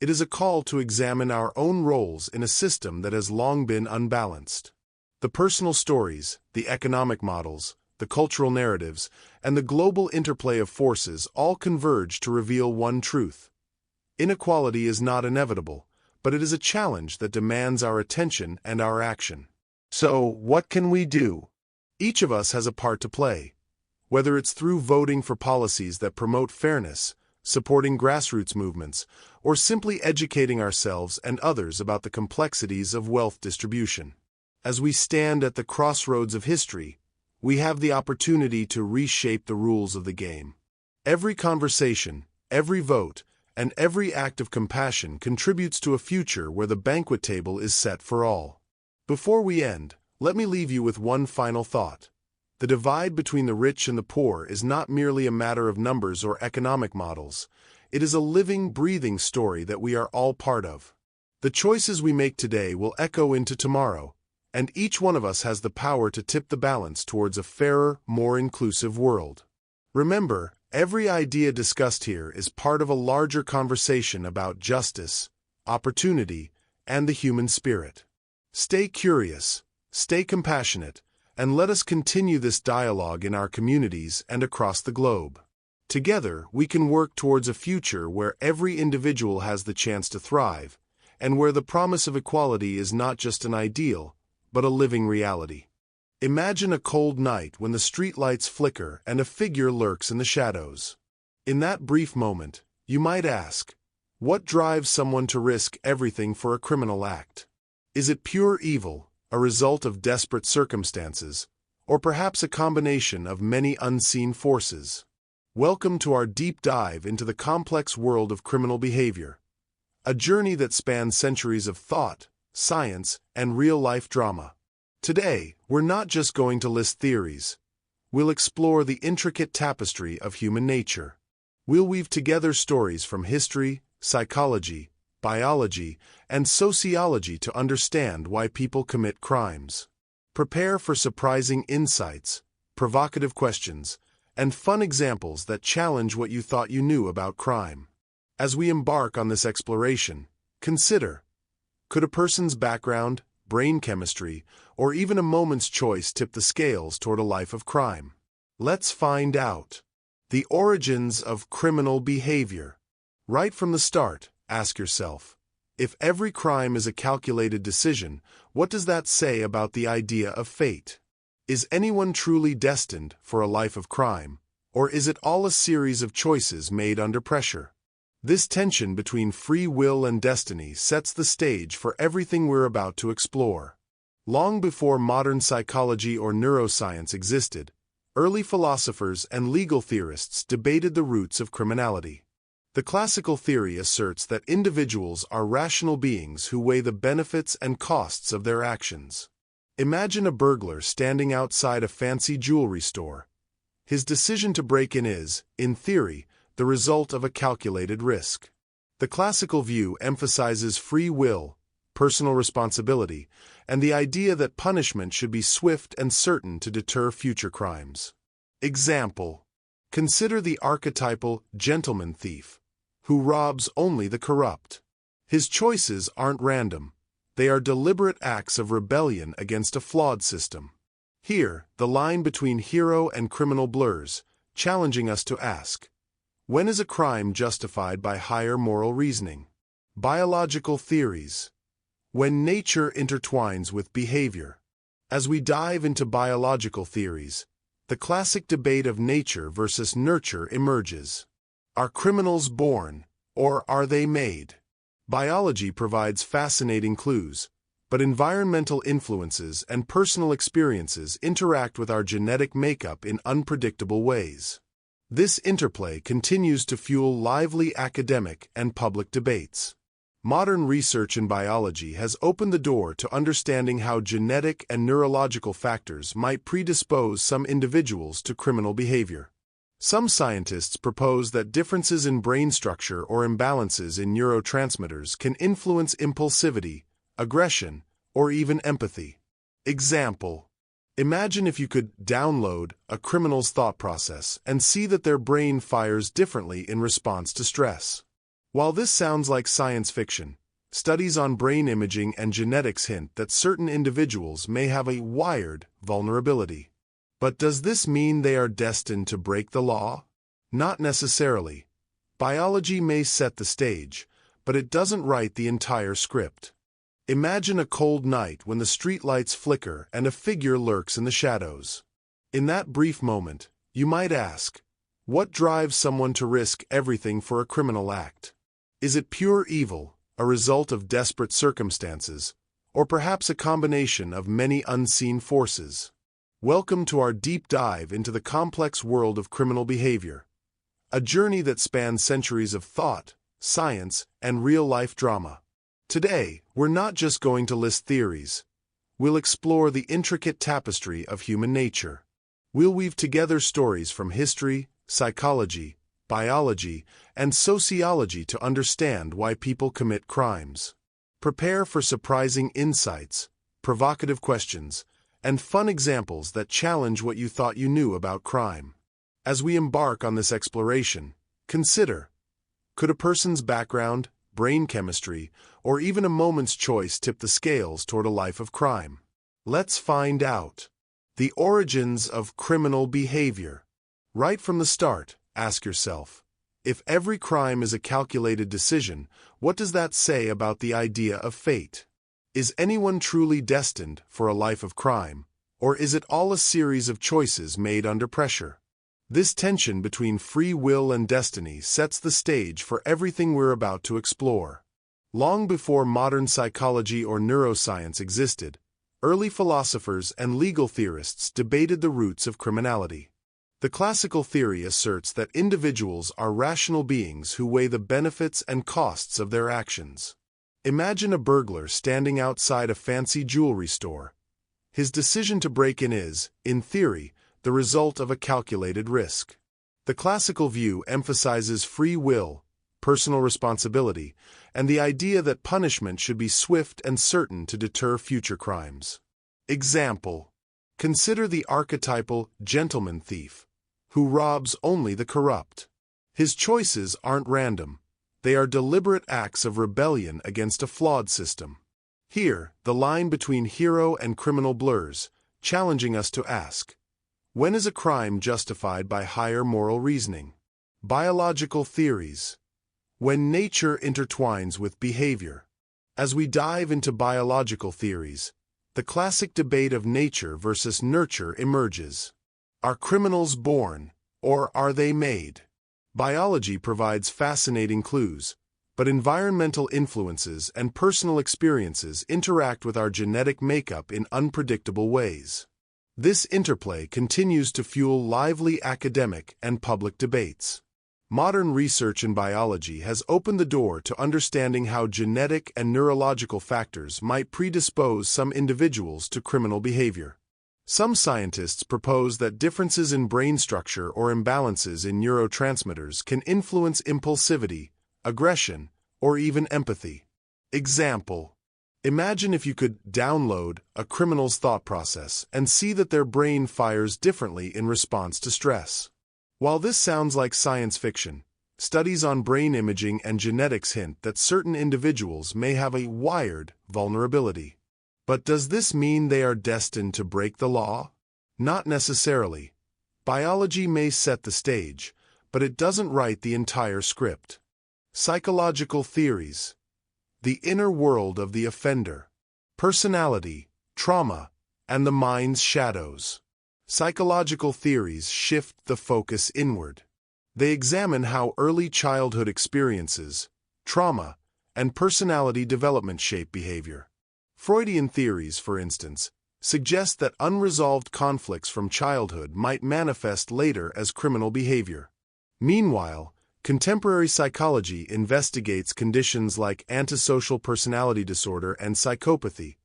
It is a call to examine our own roles in a system that has long been unbalanced. The personal stories, the economic models, the cultural narratives, and the global interplay of forces all converge to reveal one truth: inequality is not inevitable, but it is a challenge that demands our attention and our action. So, what can we do? Each of us has a part to play, whether it's through voting for policies that promote fairness, supporting grassroots movements, or simply educating ourselves and others about the complexities of wealth distribution. As we stand at the crossroads of history, we have the opportunity to reshape the rules of the game. Every conversation, every vote, and every act of compassion contributes to a future where the banquet table is set for all. Before we end, let me leave you with one final thought. The divide between the rich and the poor is not merely a matter of numbers or economic models. It is a living, breathing story that we are all part of. The choices we make today will echo into tomorrow, and each one of us has the power to tip the balance towards a fairer, more inclusive world. Remember, every idea discussed here is part of a larger conversation about justice, opportunity, and the human spirit. Stay curious, stay compassionate, and let us continue this dialogue in our communities and across the globe. Together, we can work towards a future where every individual has the chance to thrive, and where the promise of equality is not just an ideal, but a living reality. Imagine a cold night when the streetlights flicker and a figure lurks in the shadows. In that brief moment, you might ask, what drives someone to risk everything for a criminal act? Is it pure evil, a result of desperate circumstances, or perhaps a combination of many unseen forces? Welcome to our deep dive into the complex world of criminal behavior, a journey that spans centuries of thought, science, and real-life drama. Today, we're not just going to list theories. We'll explore the intricate tapestry of human nature. We'll weave together stories from history, psychology, biology, and sociology to understand why people commit crimes. Prepare for surprising insights, provocative questions, and fun examples that challenge what you thought you knew about crime. As we embark on this exploration, consider: could a person's background, brain chemistry, or even a moment's choice tip the scales toward a life of crime? Let's find out. The origins of criminal behavior. Right from the start, ask yourself, if every crime is a calculated decision, what does that say about the idea of fate? Is anyone truly destined for a life of crime, or is it all a series of choices made under pressure? This tension between free will and destiny sets the stage for everything we're about to explore. Long before modern psychology or neuroscience existed, early philosophers and legal theorists debated the roots of criminality. The classical theory asserts that individuals are rational beings who weigh the benefits and costs of their actions. Imagine a burglar standing outside a fancy jewelry store. His decision to break in is, in theory, the result of a calculated risk. The classical view emphasizes free will, personal responsibility, and the idea that punishment should be swift and certain to deter future crimes. Example: consider the archetypal gentleman thief, who robs only the corrupt. His choices aren't random. They are deliberate acts of rebellion against a flawed system. Here, the line between hero and criminal blurs, challenging us to ask, when is a crime justified by higher moral reasoning? Biological theories. When nature intertwines with behavior. As we dive into biological theories, the classic debate of nature versus nurture emerges. Are criminals born, or are they made? Biology provides fascinating clues, but environmental influences and personal experiences interact with our genetic makeup in unpredictable ways. This interplay continues to fuel lively academic and public debates. Modern research in biology has opened the door to understanding how genetic and neurological factors might predispose some individuals to criminal behavior. Some scientists propose that differences in brain structure or imbalances in neurotransmitters can influence impulsivity, aggression, or even empathy. Example: imagine if you could download a criminal's thought process and see that their brain fires differently in response to stress. While this sounds like science fiction, studies on brain imaging and genetics hint that certain individuals may have a wired vulnerability. But does this mean they are destined to break the law? Not necessarily. Biology may set the stage, but it doesn't write the entire script. Imagine a cold night when the streetlights flicker and a figure lurks in the shadows. In that brief moment, you might ask, what drives someone to risk everything for a criminal act? Is it pure evil, a result of desperate circumstances, or perhaps a combination of many unseen forces? Welcome to our deep dive into the complex world of criminal behavior, a journey that spans centuries of thought, science, and real-life drama. Today, we're not just going to list theories. We'll explore the intricate tapestry of human nature. We'll weave together stories from history, psychology, biology, and sociology to understand why people commit crimes. Prepare for surprising insights, provocative questions, and fun examples that challenge what you thought you knew about crime. As we embark on this exploration, consider, could a person's background, brain chemistry, or even a moment's choice tip the scales toward a life of crime? Let's find out. The origins of criminal behavior. Right from the start, ask yourself, if every crime is a calculated decision, what does that say about the idea of fate? Is anyone truly destined for a life of crime, or is it all a series of choices made under pressure? This tension between free will and destiny sets the stage for everything we're about to explore. Long before modern psychology or neuroscience existed, early philosophers and legal theorists debated the roots of criminality. The classical theory asserts that individuals are rational beings who weigh the benefits and costs of their actions. Imagine a burglar standing outside a fancy jewelry store. His decision to break in is, in theory, the result of a calculated risk. The classical view emphasizes free will, personal responsibility, and the idea that punishment should be swift and certain to deter future crimes. Example: consider the archetypal gentleman thief, who robs only the corrupt. His choices aren't random. They are deliberate acts of rebellion against a flawed system. Here, the line between hero and criminal blurs, challenging us to ask, when is a crime justified by higher moral reasoning? Biological theories. When nature intertwines with behavior. As we dive into biological theories, the classic debate of nature versus nurture emerges. Are criminals born, or are they made? Biology provides fascinating clues, but environmental influences and personal experiences interact with our genetic makeup in unpredictable ways. This interplay continues to fuel lively academic and public debates. Modern research in biology has opened the door to understanding how genetic and neurological factors might predispose some individuals to criminal behavior. Some scientists propose that differences in brain structure or imbalances in neurotransmitters can influence impulsivity, aggression, or even empathy. Example: imagine if you could download a criminal's thought process and see that their brain fires differently in response to stress. While this sounds like science fiction, studies on brain imaging and genetics hint that certain individuals may have a wired vulnerability. But does this mean they are destined to break the law? Not necessarily. Biology may set the stage, but it doesn't write the entire script. Psychological theories. The inner world of the offender. Personality, trauma, and the mind's shadows. Psychological theories shift the focus inward. They examine how early childhood experiences, trauma, and personality development shape behavior. Freudian theories, for instance, suggest that unresolved conflicts from childhood might manifest later as criminal behavior. Meanwhile, contemporary psychology investigates conditions like antisocial personality disorder and psychopathy,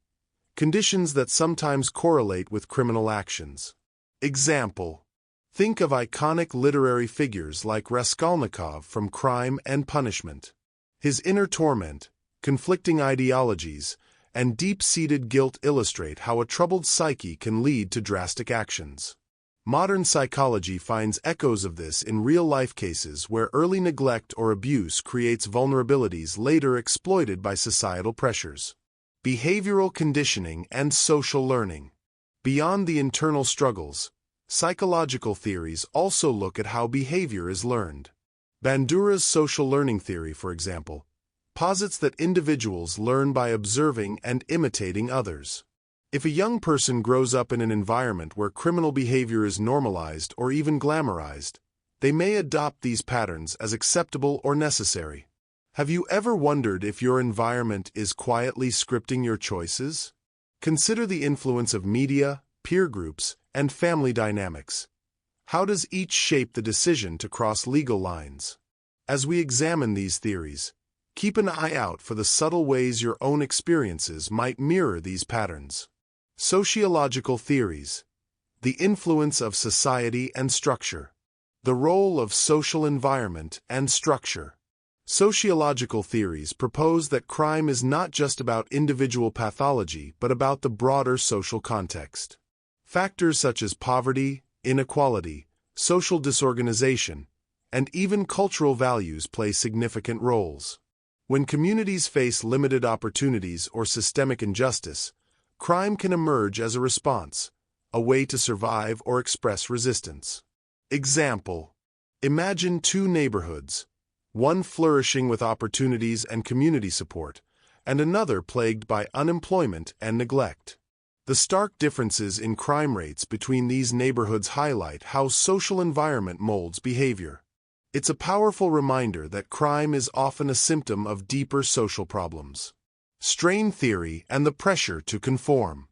conditions that sometimes correlate with criminal actions. Example: think of iconic literary figures like Raskolnikov from Crime and Punishment. His inner torment, conflicting ideologies, and deep-seated guilt illustrate how a troubled psyche can lead to drastic actions. Modern psychology finds echoes of this in real-life cases where early neglect or abuse creates vulnerabilities later exploited by societal pressures. Behavioral conditioning and social learning. Beyond the internal struggles, psychological theories also look at how behavior is learned. Bandura's social learning theory, for example, posits that individuals learn by observing and imitating others. If a young person grows up in an environment where criminal behavior is normalized or even glamorized, they may adopt these patterns as acceptable or necessary. Have you ever wondered if your environment is quietly scripting your choices? Consider the influence of media, peer groups, and family dynamics. How does each shape the decision to cross legal lines? As we examine these theories, keep an eye out for the subtle ways your own experiences might mirror these patterns. Sociological theories. The influence of society and structure. The role of social environment and structure. Sociological theories propose that crime is not just about individual pathology but about the broader social context. Factors such as poverty, inequality, social disorganization, and even cultural values play significant roles. When communities face limited opportunities or systemic injustice, crime can emerge as a response, a way to survive or express resistance. Example: imagine two neighborhoods, one flourishing with opportunities and community support, and another plagued by unemployment and neglect. The stark differences in crime rates between these neighborhoods highlight how social environment molds behavior. It's a powerful reminder that crime is often a symptom of deeper social problems. Strain theory and the pressure to conform.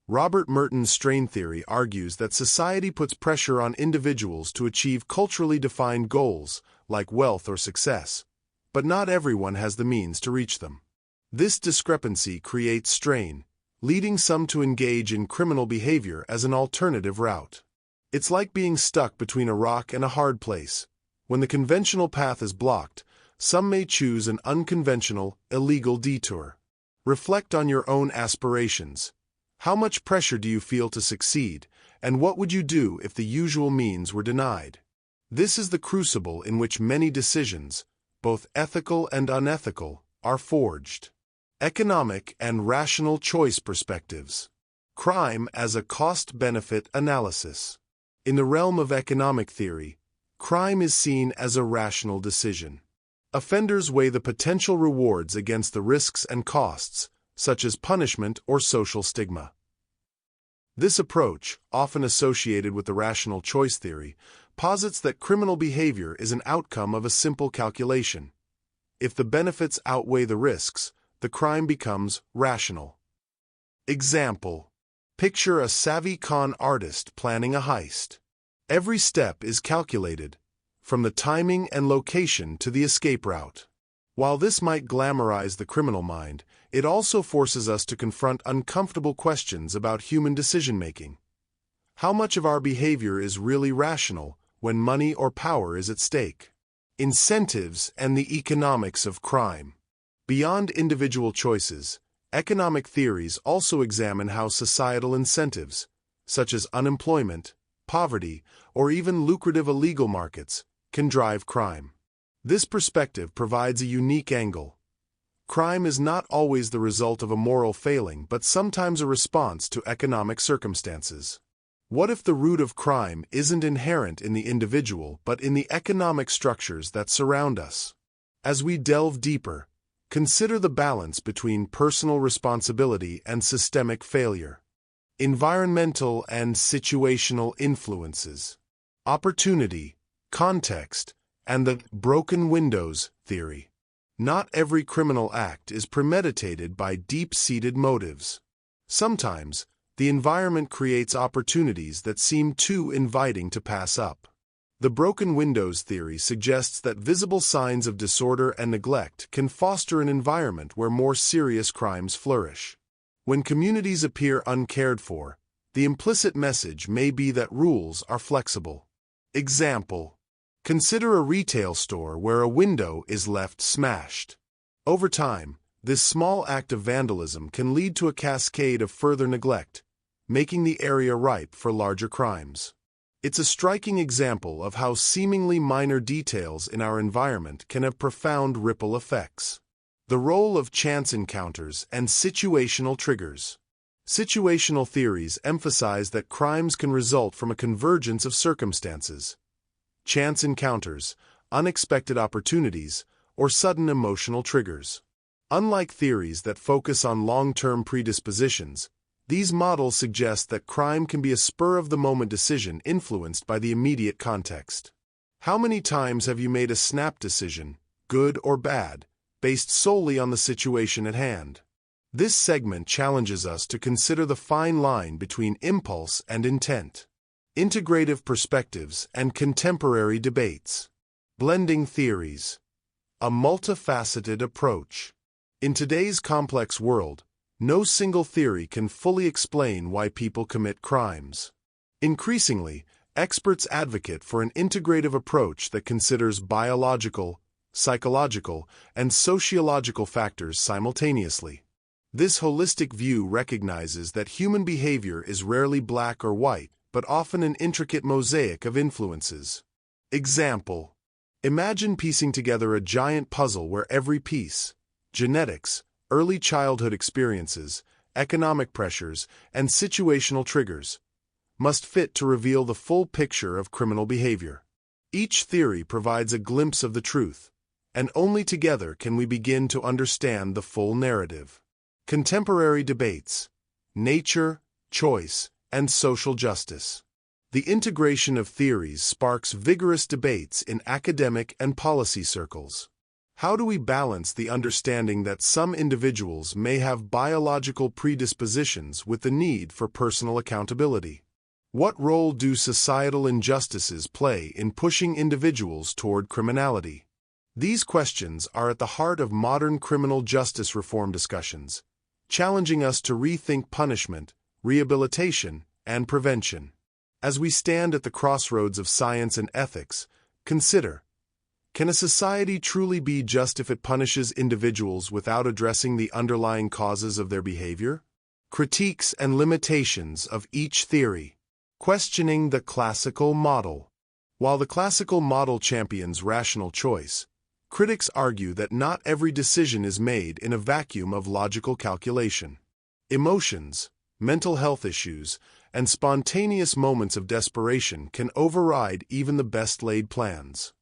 Robert Merton's strain theory argues that society puts pressure on individuals to achieve culturally defined goals, like wealth or success, but not everyone has the means to reach them. This discrepancy creates strain, leading some to engage in criminal behavior as an alternative route. It's like being stuck between a rock and a hard place. When the conventional path is blocked, some may choose an unconventional, illegal detour. Reflect on your own aspirations. How much pressure do you feel to succeed, and what would you do if the usual means were denied? This is the crucible in which many decisions, both ethical and unethical, are forged. Economic and rational choice perspectives. Crime as a cost-benefit analysis. In the realm of economic theory, crime is seen as a rational decision. Offenders weigh the potential rewards against the risks and costs, such as punishment or social stigma. This approach, often associated with the rational choice theory, posits that criminal behavior is an outcome of a simple calculation. If the benefits outweigh the risks, the crime becomes rational. Example: picture a savvy con artist planning a heist. Every step is calculated, from the timing and location to the escape route. While this might glamorize the criminal mind, it also forces us to confront uncomfortable questions about human decision-making. How much of our behavior is really rational when money or power is at stake? Incentives and the economics of crime. Beyond individual choices, economic theories also examine how societal incentives, such as unemployment, poverty, or even lucrative illegal markets, can drive crime. This perspective provides a unique angle. Crime is not always the result of a moral failing, but sometimes a response to economic circumstances. What if the root of crime isn't inherent in the individual but in the economic structures that surround us? As we delve deeper, consider the balance between personal responsibility and systemic failure, environmental and situational influences, opportunity, context, and the broken windows theory. Not every criminal act is premeditated by deep-seated motives. Sometimes, the environment creates opportunities that seem too inviting to pass up. The broken windows theory suggests that visible signs of disorder and neglect can foster an environment where more serious crimes flourish. When communities appear uncared for, the implicit message may be that rules are flexible. Example: consider a retail store where a window is left smashed. Over time, this small act of vandalism can lead to a cascade of further neglect, making the area ripe for larger crimes. It's a striking example of how seemingly minor details in our environment can have profound ripple effects. The role of chance encounters and situational triggers. Situational theories emphasize that crimes can result from a convergence of circumstances. Chance encounters, unexpected opportunities, or sudden emotional triggers. Unlike theories that focus on long-term predispositions, these models suggest that crime can be a spur-of-the-moment decision influenced by the immediate context. How many times have you made a snap decision, good or bad, based solely on the situation at hand? This segment challenges us to consider the fine line between impulse and intent, integrative perspectives and contemporary debates, blending theories, a multifaceted approach. In today's complex world, no single theory can fully explain why people commit crimes. Increasingly, experts advocate for an integrative approach that considers biological, psychological, and sociological factors simultaneously. This holistic view recognizes that human behavior is rarely black or white, but often an intricate mosaic of influences. Example: imagine piecing together a giant puzzle where every piece, genetics, early childhood experiences, economic pressures, and situational triggers, must fit to reveal the full picture of criminal behavior. Each theory provides a glimpse of the truth, and only together can we begin to understand the full narrative. Contemporary debates: nature, choice, and social justice. The integration of theories sparks vigorous debates in academic and policy circles. How do we balance the understanding that some individuals may have biological predispositions with the need for personal accountability? What role do societal injustices play in pushing individuals toward criminality? These questions are at the heart of modern criminal justice reform discussions, challenging us to rethink punishment, rehabilitation, and prevention. As we stand at the crossroads of science and ethics, consider: can a society truly be just if it punishes individuals without addressing the underlying causes of their behavior? Critiques and limitations of each theory. Questioning the classical model. While the classical model champions rational choice, critics argue that not every decision is made in a vacuum of logical calculation. Emotions, mental health issues, and spontaneous moments of desperation can override even the best-laid plans.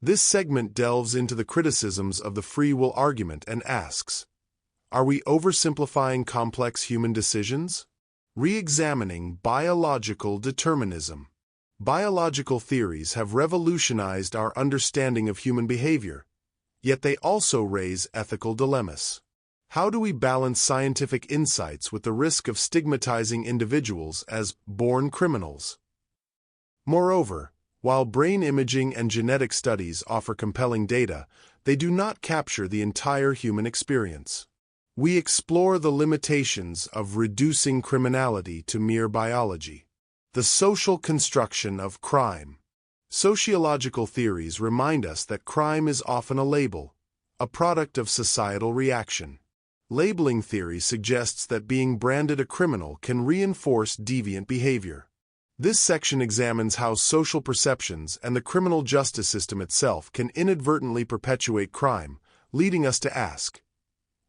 This segment delves into the criticisms of the free will argument and asks: are we oversimplifying complex human decisions? Re-examining biological determinism. Biological theories have revolutionized our understanding of human behavior, yet they also raise ethical dilemmas. How do we balance scientific insights with the risk of stigmatizing individuals as born criminals? Moreover, while brain imaging and genetic studies offer compelling data, they do not capture the entire human experience. We explore the limitations of reducing criminality to mere biology. The social construction of crime. Sociological theories remind us that crime is often a label, a product of societal reaction. Labeling theory suggests that being branded a criminal can reinforce deviant behavior. This section examines how social perceptions and the criminal justice system itself can inadvertently perpetuate crime, leading us to ask: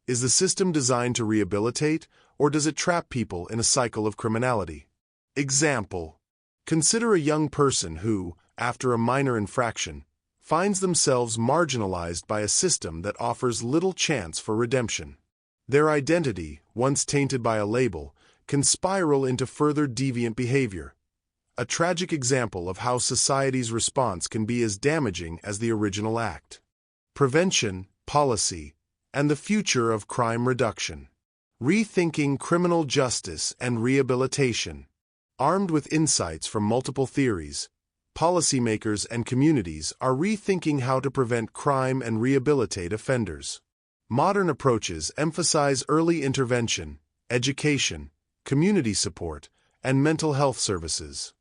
is the system designed to rehabilitate, or does it trap people in a cycle of criminality? Example: Consider a young person who, after a minor infraction, finds themselves marginalized by a system that offers little chance for redemption. Their identity, once tainted by a label, can spiral into further deviant behavior. A tragic example of how society's response can be as damaging as the original act. Prevention, policy, and the future of crime reduction. Rethinking criminal justice and rehabilitation. Armed with insights from multiple theories, policymakers and communities are rethinking how to prevent crime and rehabilitate offenders. Modern approaches emphasize early intervention, education, community support, and mental health services.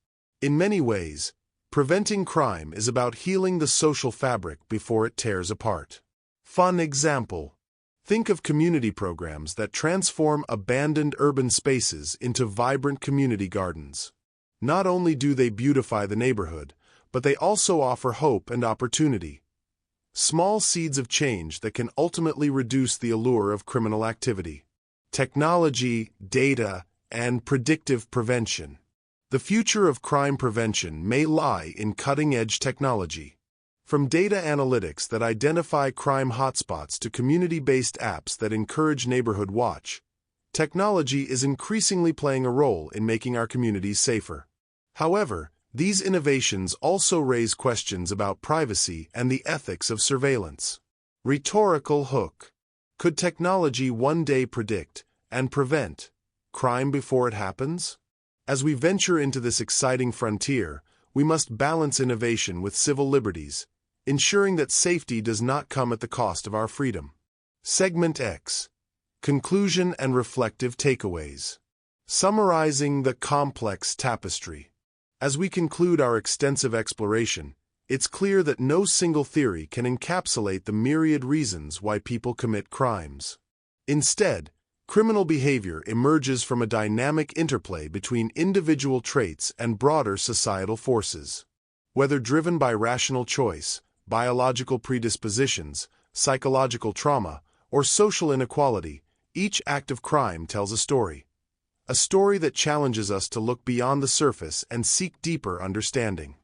In many ways, preventing crime is about healing the social fabric before it tears apart. Fun example. Think of community programs that transform abandoned urban spaces into vibrant community gardens. Not only do they beautify the neighborhood, but they also offer hope and opportunity. Small seeds of change that can ultimately reduce the allure of criminal activity. Technology, data, and predictive prevention. The future of crime prevention may lie in cutting-edge technology. From data analytics that identify crime hotspots to community-based apps that encourage neighborhood watch, technology is increasingly playing a role in making our communities safer. However, these innovations also raise questions about privacy and the ethics of surveillance. Rhetorical hook. Could technology one day predict and prevent crime before it happens? As we venture into this exciting frontier, we must balance innovation with civil liberties, ensuring that safety does not come at the cost of our freedom. Segment X. Conclusion and reflective takeaways. Summarizing the complex tapestry. As we conclude our extensive exploration, it's clear that no single theory can encapsulate the myriad reasons why people commit crimes. Instead, criminal behavior emerges from a dynamic interplay between individual traits and broader societal forces. Whether driven by rational choice, biological predispositions, psychological trauma, or social inequality, each act of crime tells a story. A story that challenges us to look beyond the surface and seek deeper understanding.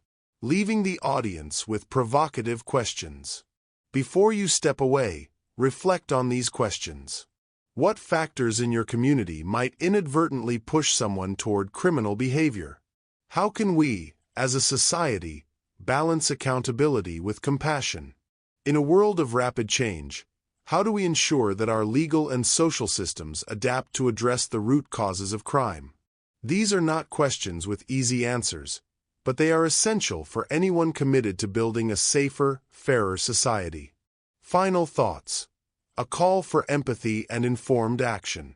Leaving the audience with provocative questions. Before you step away, reflect on these questions. What factors in your community might inadvertently push someone toward criminal behavior? How can we, as a society, balance accountability with compassion? In a world of rapid change, how do we ensure that our legal and social systems adapt to address the root causes of crime? These are not questions with easy answers, but they are essential for anyone committed to building a safer, fairer society. Final thoughts. A call for empathy and informed action.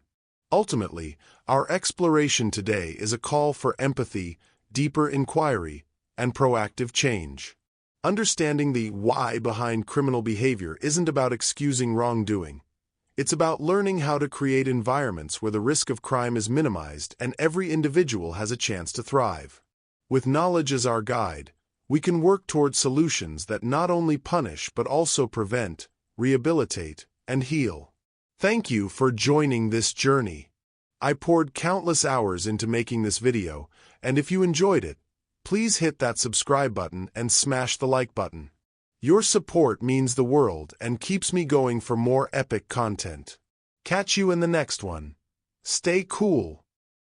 Ultimately, our exploration today is a call for empathy, deeper inquiry, and proactive change. Understanding the why behind criminal behavior isn't about excusing wrongdoing. It's about learning how to create environments where the risk of crime is minimized and every individual has a chance to thrive. With knowledge as our guide, we can work toward solutions that not only punish but also prevent, rehabilitate, and heal. Thank you for joining this journey. I poured countless hours into making this video, and if you enjoyed it, please hit that subscribe button and smash the like button. Your support means the world and keeps me going for more epic content. Catch you in the next one. Stay cool.